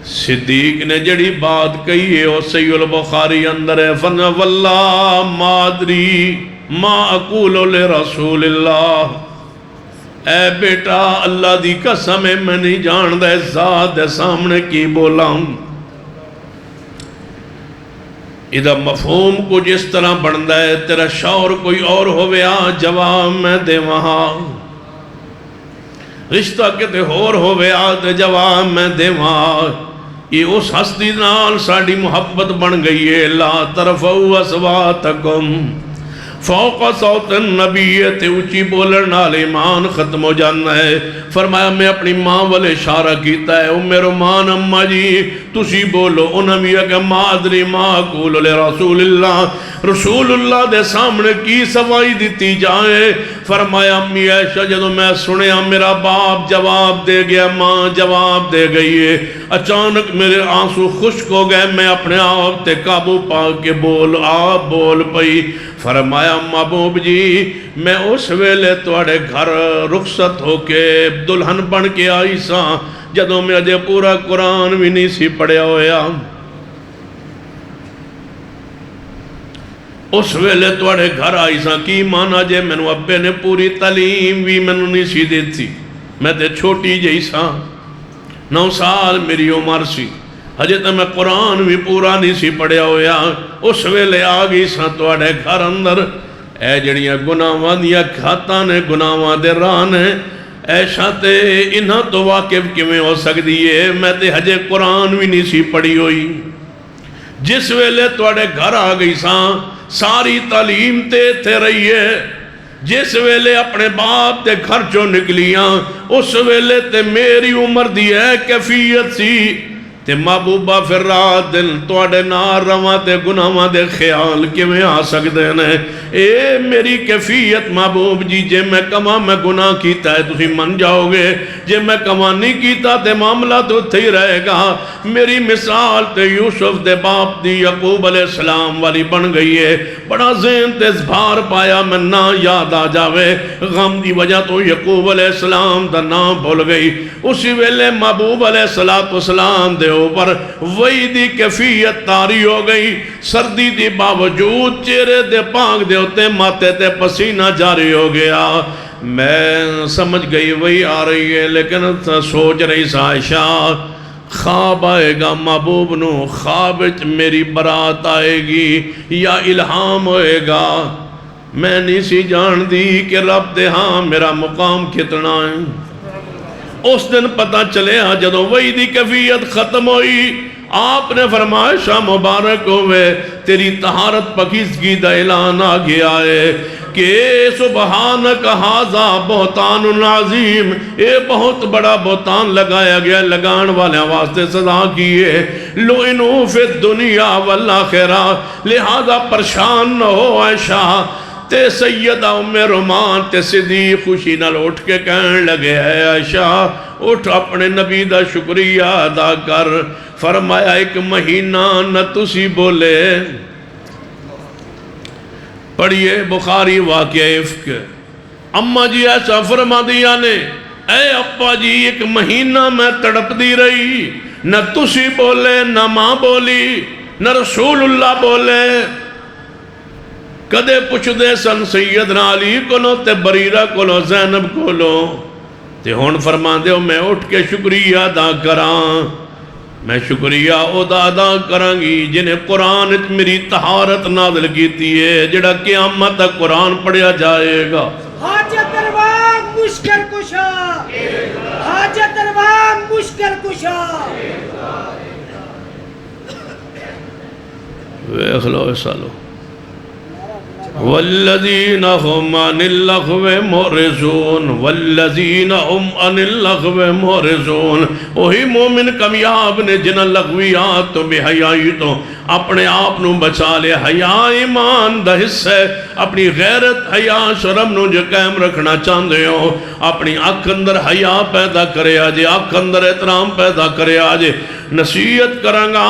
Speaker 1: صدیق نے جڑی بات کہی ہے وہ صحیح البخاری اندر ہے، فن واللہ مادری ما اقول لرسول اللہ، اے بیٹا اللہ دی قسم ہے میں نہیں جان دے ذات دے سامنے کی بولا ہوں۔ ادھا مفہوم کو جس طرح بڑھندا ہے، تیرا شعور کوئی اور ہوئے آ جواب میں دے وہاں، رشتہ کتے اور ہوئے آ دے جواب میں دے وہاں، یہ اس ہستی نال ساڑی محبت بن گئی ہے۔ لا ترفعوا اصواتکم فوق صوت النبی، تے اونچی بولن نال ایمان ختم ہو جانا ہے۔ فرمایا میں اپنی ماں والے اشارہ کیتا ہے، او میرے ماں اماں جی تسی بولو، انہاں بھی کہ مادری ما اقول لرسول اللہ، رسول اللہ دے سامنے کی صفائی دیتی جائے۔ فرمایا امی عائشہ جدوں میں سنیا میرا باپ جواب دے گیا، ماں جواب دے گئی ہے، اچانک میرے آنسو خشک ہو گئے، میں اپنے آپ تے قابو پا کے بول پئی۔ فرمایا محبوب جی میں اس ویلے توڑے گھر رخصت ہو کے دلہن بن کے آئی سا، جدوں میں اجے پورا قرآن بھی نہیں سی پڑھیا ہویا، اس ویلے توڑے گھر آئی سا، کی مانا جے میں نے ابے نے پوری تعلیم بھی میں نے نہیں سی دیتی، میں تے چھوٹی جئی سا، 9 سال میری عمر سی، ہجے تو میں قرآن بھی پورا نہیں سی پڑھیا ہویا، اس ویلے آگئی سا توڑے گھر اندر، اے جڑیاں گناہاں دیا کھاتا نے گناہاں دے ران ہے، ایشا تے انہاں تو واقف کیویں ہو سکتی ہے، میں تے ہجے قرآن بھی نہیں سی پڑھی ہوئی۔ جس ویلے توڑے گھر آگئی سا ساری تعلیم تے رہی ہے، جس ویلے اپنے باپ تے گھر چوں نکلیاں اس ویلے تے میری عمر دی ہے کیفیت سی، تے محبوبہ پھر رات دن توڑے نار رواں تے گناہاں دے خیال کیویں آ سکدے نے، اے میری کیفیت محبوب جی جے میں کماں میں گناہ کیتا ہے تسی من جاؤ گے، جے میں کماں نہیں کیتا تے معاملہ تو تھی رہے گا۔ میری مثال تے یوسف دے باپ دی یعقوب علیہ السلام والی بن گئی ہے، بڑا ذہن تے بھار پایا میں نہ یاد آ جاوے، غم دی وجہ تو یعقوب علیہ السلام دا نام بھول گئی، اسی ویلے محبوب علیہ السلام دے اوپر وہی دی کیفیت تاری ہو گئی، سردی دی باوجود چہرے دے پانگ دے ہوتے ماتے تے پسینہ جاری ہو گیا۔ میں سمجھ گئی وہی آ رہی ہے، لیکن سوچ رہی سا عائشہ خواب آئے گا محبوب نو، خواب میری برات آئے گی یا الہام ہوئے گا، میں نہیں سی جان دی کہ رب دے ہاں میرا مقام کتنا ہے۔ اس دن پتہ چلے ہاں جدوں وہی دی کیفیت ختم ہوئی، آپ نے فرمایا شاہ مبارک ہوئے تیری طہارت پاکیزگی دا اعلان آ گیا ہے کہ سبحانک ھذا بہتان عظیم، اے بہت بڑا بہتان لگایا گیا، لگان والے واسطے سزا کیے، لعنوا فی الدنیا والآخرہ، لہذا پریشان نہ ہو عائشہ۔ تے سیدہ ام رومان تے صدیق خوشی نال اٹھ کے کہنے لگے ہے عائشہ اٹھ اپنے نبی دا شکریہ ادا کر۔ فرمایا 1 مہینہ نہ تسی بولے، پڑھئے بخاری واقعہ افک، اماں جی ایسا فرما دیا نے اے ابا جی ایک مہینہ میں تڑپ دی رہی، نہ تسی بولے نہ ماں بولی نہ رسول اللہ بولے، کدے پوچھ دے سن سیدنا علی کولو تے بریرہ کولو زینب کولو، تے ہون فرما دے میں اٹھ کے شکریہ ادا کراں، میں شکریہ ادا کراں گی جنہیں قرآن میری طہارت نازل کیتی ہے، جڑا قیامت تک قرآن پڑھیا جائے گا۔
Speaker 2: حاجت روا مشکل کشا، حاجت روا مشکل کشا۔
Speaker 1: ویخ لو سالو والذین هم عن اللغو معرضون، والذین هم عن اللغو معرضون، وہی مومن کامیاب نے جنہ لغویات تو بے حیائی تو اپنے آپ نو بچا لے۔ حیا ایمان دا حصہ ہے، اپنی غیرت حیا شرم نو جو قائم رکھنا چاہندے ہو، اپنی اکھ اندر حیا پیدا کرے آجے، اکھ اندر احترام پیدا کرے آجے۔ نصیحت کرانگا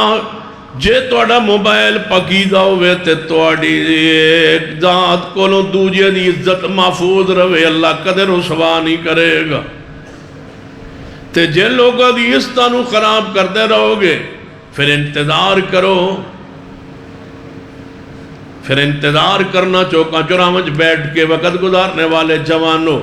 Speaker 1: جے توڑا موبائل پاکیزہ ہوئے تے توڑی ایک ذات کولوں دوجے دی عزت محفوظ روے، اللہ کدے رسوا نہیں کرے گا۔ تے جے لوگوں دی عزتانو خراب کرتے رہو گے، پھر انتظار کرو، پھر انتظار کرنا چوکا چورامج بیٹھ کے وقت گزارنے والے جوانوں،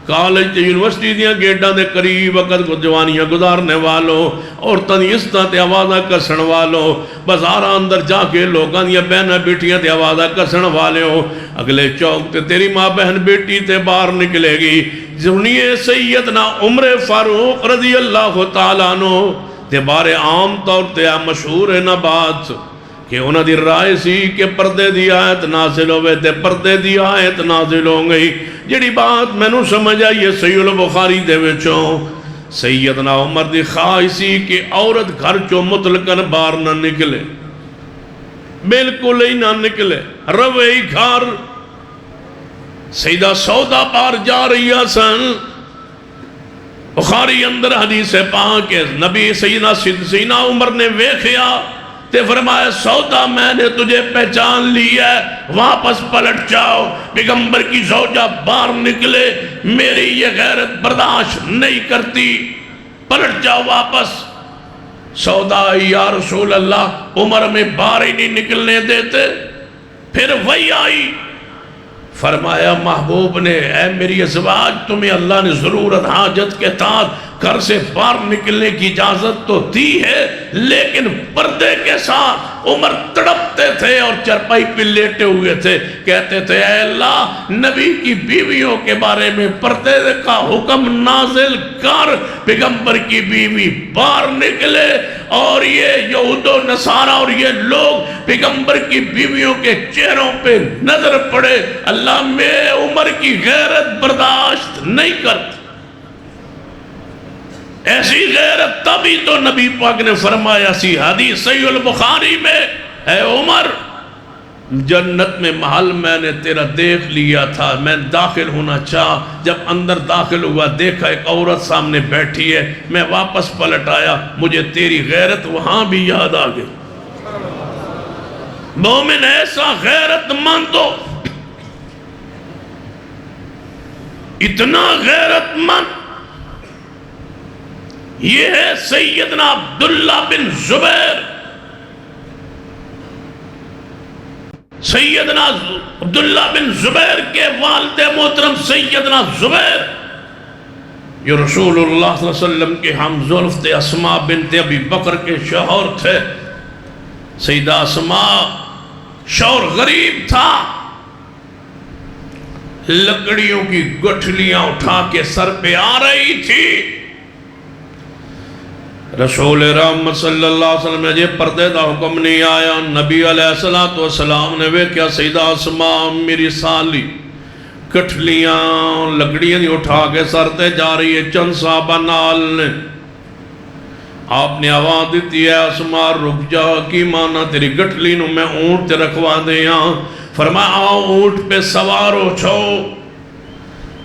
Speaker 1: کالج تے یونیورسٹی دیاں گیٹاں دے قریب وقت کو جوانیاں گزارنے والوں، عورتاں دی عزتاں تے آوازاں کسن والوں، بازاراں اندر جا کے لوگاں دیاں بہناں بیٹیاں تے آوازاں کسن والوں، اگلے چوک تے تیری ماں بہن بیٹی تے باہر نکلے گی۔ سنیے سیدنا عمر فاروق رضی اللہ تعالیٰ عنہ تے بارے عام طور تے مشہور ہے نا بات کہ انہاں دی رائے سی کہ پردے دی آیت نازل ہوئے تے پردے دی آیت نازل ہو گئی۔ جڑی بات میں نو سمجھ آئیے صحیح البخاری دے وچوں سیدنا عمر دی خواہش سی کہ عورت گھر چوں مطلقاً باہر نہ نکلے، بالکل ہی نہ نکلے، روے ہی گھر۔ سیدہ سودا باہر جا رہی سن، بخاری اندر حدیث پاک ہے، نبی سیدنا عمر نے ویکھیا تے فرمایا سودا میں نے تجھے پہچان لیا ہے، واپس پلٹ جاؤ۔ پیغمبر کی زوجہ باہر نکلے، میری یہ غیرت برداشت نہیں کرتی، پلٹ جاؤ واپس۔ سودا یا رسول اللہ عمر میں باہر ہی نہیں نکلنے دیتے۔ پھر وہی آئی، فرمایا محبوب نے اے میری ازواج تمہیں اللہ نے ضرورت حاجت کے تحت گھر سے باہر نکلنے کی اجازت تو دی ہے، لیکن پردے کے ساتھ عمر تڑپتے تھے اور چرپائی پہ لیٹے ہوئے تھے، کہتے تھے اے اللہ نبی کی بیویوں کے بارے میں پردے کا حکم نازل کر۔ پیغمبر کی بیوی باہر نکلے اور یہ یہود و نصارہ اور یہ لوگ پیغمبر کی بیویوں کے چہروں پہ نظر پڑے، اللہ میں عمر کی غیرت برداشت نہیں کرتا۔ ایسی غیرت تبھی تو نبی پاک نے فرمایا سی حدیث صحیح البخاری میں، اے عمر جنت میں محل میں نے تیرا دیکھ لیا تھا، میں داخل ہونا چاہ، جب اندر داخل ہوا دیکھا ایک عورت سامنے بیٹھی ہے، میں واپس پلٹ آیا، مجھے تیری غیرت وہاں بھی یاد آ گئی۔ مومن ایسا غیرت مند ہو، اتنا غیرت مند، یہ ہے سیدنا عبداللہ بن زبیر۔ سیدنا عبداللہ بن زبیر کے والد محترم سیدنا زبیر یہ رسول اللہ صلی اللہ علیہ وسلم کے ہم زلف تھے، اسماء بنت ابی بکر کے شوہر تھے۔ سیدہ اسماء شوہر غریب تھا، لکڑیوں کی گٹھلیاں اٹھا کے سر پہ آ رہی تھی۔ رسول رحمت صلی اللہ علیہ وسلم نے یہ پردے دا حکم نہیں آیا، نبی علیہ السلام نے وہ کیا سیدہ اسماء میری سالی کٹھلیاں لکڑیاں اٹھا کے سرتے جا رہی ہے، چند صحابہ نال نے آپ نے آواز دیتی ہے اسماء رک جا، کی مانا تیری گٹھلی نو میں اونٹ تے رکھوا دے ہاں۔ فرمایا آؤ اونٹ پہ سوار ہو چھو۔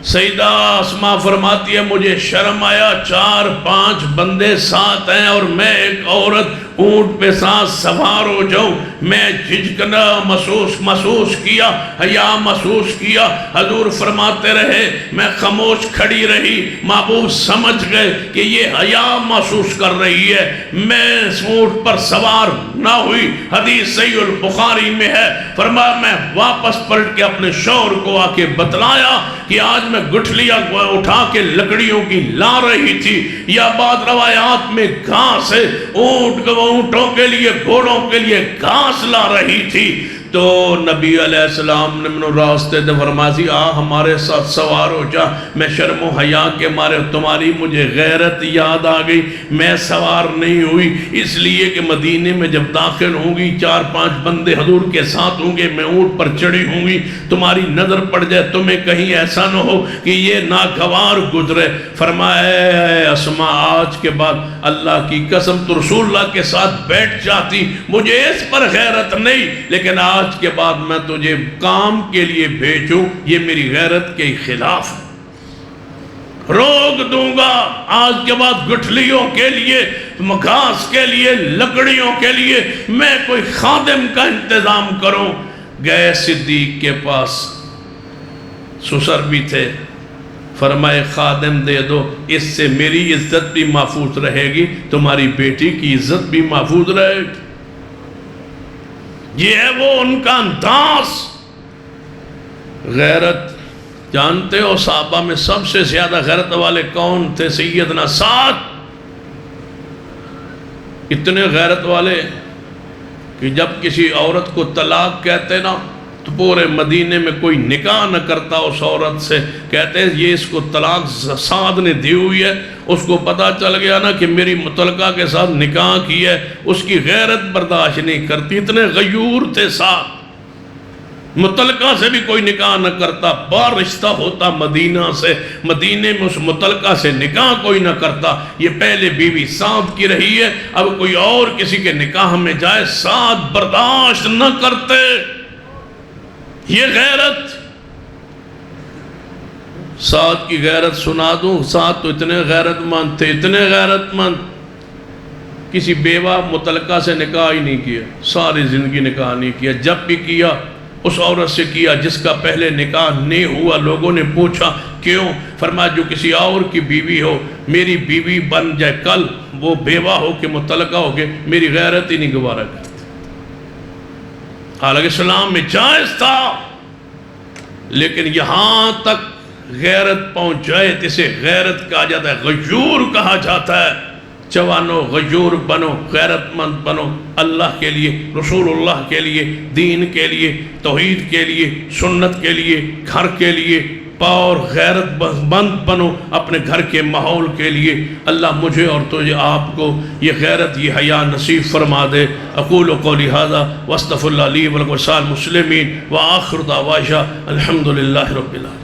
Speaker 1: سیدہ اسما فرماتی ہے مجھے شرم آیا، 4-5 بندے ساتھ ہیں اور میں ایک عورت اونٹ پہ ساتھ سوار ہو جاؤں، میں جھجکنا محسوس کیا، حیا محسوس کیا۔ حضور فرماتے رہے، میں خاموش کھڑی رہی، محبوب سمجھ گئے کہ یہ حیا محسوس کر رہی ہے، میں اس اونٹ پر سوار نہ ہوئی۔ حدیث صحیح البخاری میں ہے، فرمایا میں واپس پلٹ کے اپنے شوہر کو آ کے بتلایا کہ آج میں گٹھلیاں اٹھا کے لکڑیوں کی لا رہی تھی، یا بعض روایات میں گھاس ہے، اونٹوں کے لیے گھوڑوں کے لیے گھاس لا رہی تھی۔ تو نبی علیہ السلام نے منو راستے دے فرمایا آ ہمارے ساتھ سوار ہو جا، میں شرم و حیا کے مارے تمہاری مجھے غیرت یاد آ گئی، میں سوار نہیں ہوئی، اس لیے کہ مدینے میں جب داخل ہوں گی 4-5 بندے حضور کے ساتھ ہوں گے، میں اونٹ پر چڑھی ہوں گی، تمہاری نظر پڑ جائے، تمہیں کہیں ایسا نہ ہو کہ یہ ناگوار گزرے۔ فرمایا اسما آج کے بعد اللہ کی قسم تو رسول اللہ کے ساتھ بیٹھ جاتی، مجھے اس پر غیرت نہیں، لیکن آج کے بعد میں تجھے کام کے لیے بھیجوں، یہ میری غیرت کے خلاف ہے، روک دوں گا۔ آج کے بعد گٹھلیوں کے لیے، گھاس کے لیے، لکڑیوں کے لیے میں کوئی خادم کا انتظام کروں۔ گئے صدیق کے پاس، سسر بھی تھے، فرمائے خادم دے دو، اس سے میری عزت بھی محفوظ رہے گی، تمہاری بیٹی کی عزت بھی محفوظ رہے گی۔ یہ ہے وہ ان کا انداز، غیرت۔ جانتے ہو صحابہ میں سب سے زیادہ غیرت والے کون تھے؟ سیدنا سعد۔ اتنے غیرت والے کہ جب کسی عورت کو طلاق کہتے نا تو پورے مدینے میں کوئی نکاح نہ کرتا اس عورت سے، کہتے ہیں یہ اس کو طلاق سعد نے دی ہوئی ہے، اس کو پتا چل گیا نا کہ میری متعلقہ کے ساتھ نکاح کی ہے، اس کی غیرت برداشت نہیں کرتی، اتنے غیور تھے سعد، متعلقہ سے بھی کوئی نکاح نہ کرتا، بار رشتہ ہوتا مدینہ سے، مدینے میں اس متعلقہ سے نکاح کوئی نہ کرتا۔ یہ پہلے بیوی سعد کی رہی ہے، اب کوئی اور کسی کے نکاح میں جائے سعد برداشت نہ کرتے۔ یہ غیرت، سعد کی غیرت سنا دوں، سعد تو اتنے غیرت مند تھے، اتنے غیرت مند، کسی بیوہ متعلقہ سے نکاح ہی نہیں کیا، ساری زندگی نکاح نہیں کیا، جب بھی کیا اس عورت سے کیا جس کا پہلے نکاح نہیں ہوا۔ لوگوں نے پوچھا کیوں؟ فرمایا جو کسی اور کی بیوی ہو، میری بیوی بن جائے، کل وہ بیوہ ہو کے متعلقہ ہو کے میری غیرت ہی نہیں گوارا کرتی۔ حالانکہ اسلام میں جائز تھا، لیکن یہاں تک غیرت پہنچ جائے تو اسے غیرت کہا جاتا ہے، غیور کہا جاتا ہے۔ جوانو غیور بنو، غیرت مند بنو، اللہ کے لیے، رسول اللہ کے لیے، دین کے لیے، توحید کے لیے، سنت کے لیے، گھر کے لیے، اور غیرت مند بنو اپنے گھر کے ماحول کے لیے۔ اللہ مجھے اور تجھے آپ کو یہ غیرت، یہ حیا نصیب فرما دے۔ اقول قولی ھذا واستغفر اللہ لی ولکم ولسائر المسلمین وآخر دعوانا الحمد للہ رب العالمین۔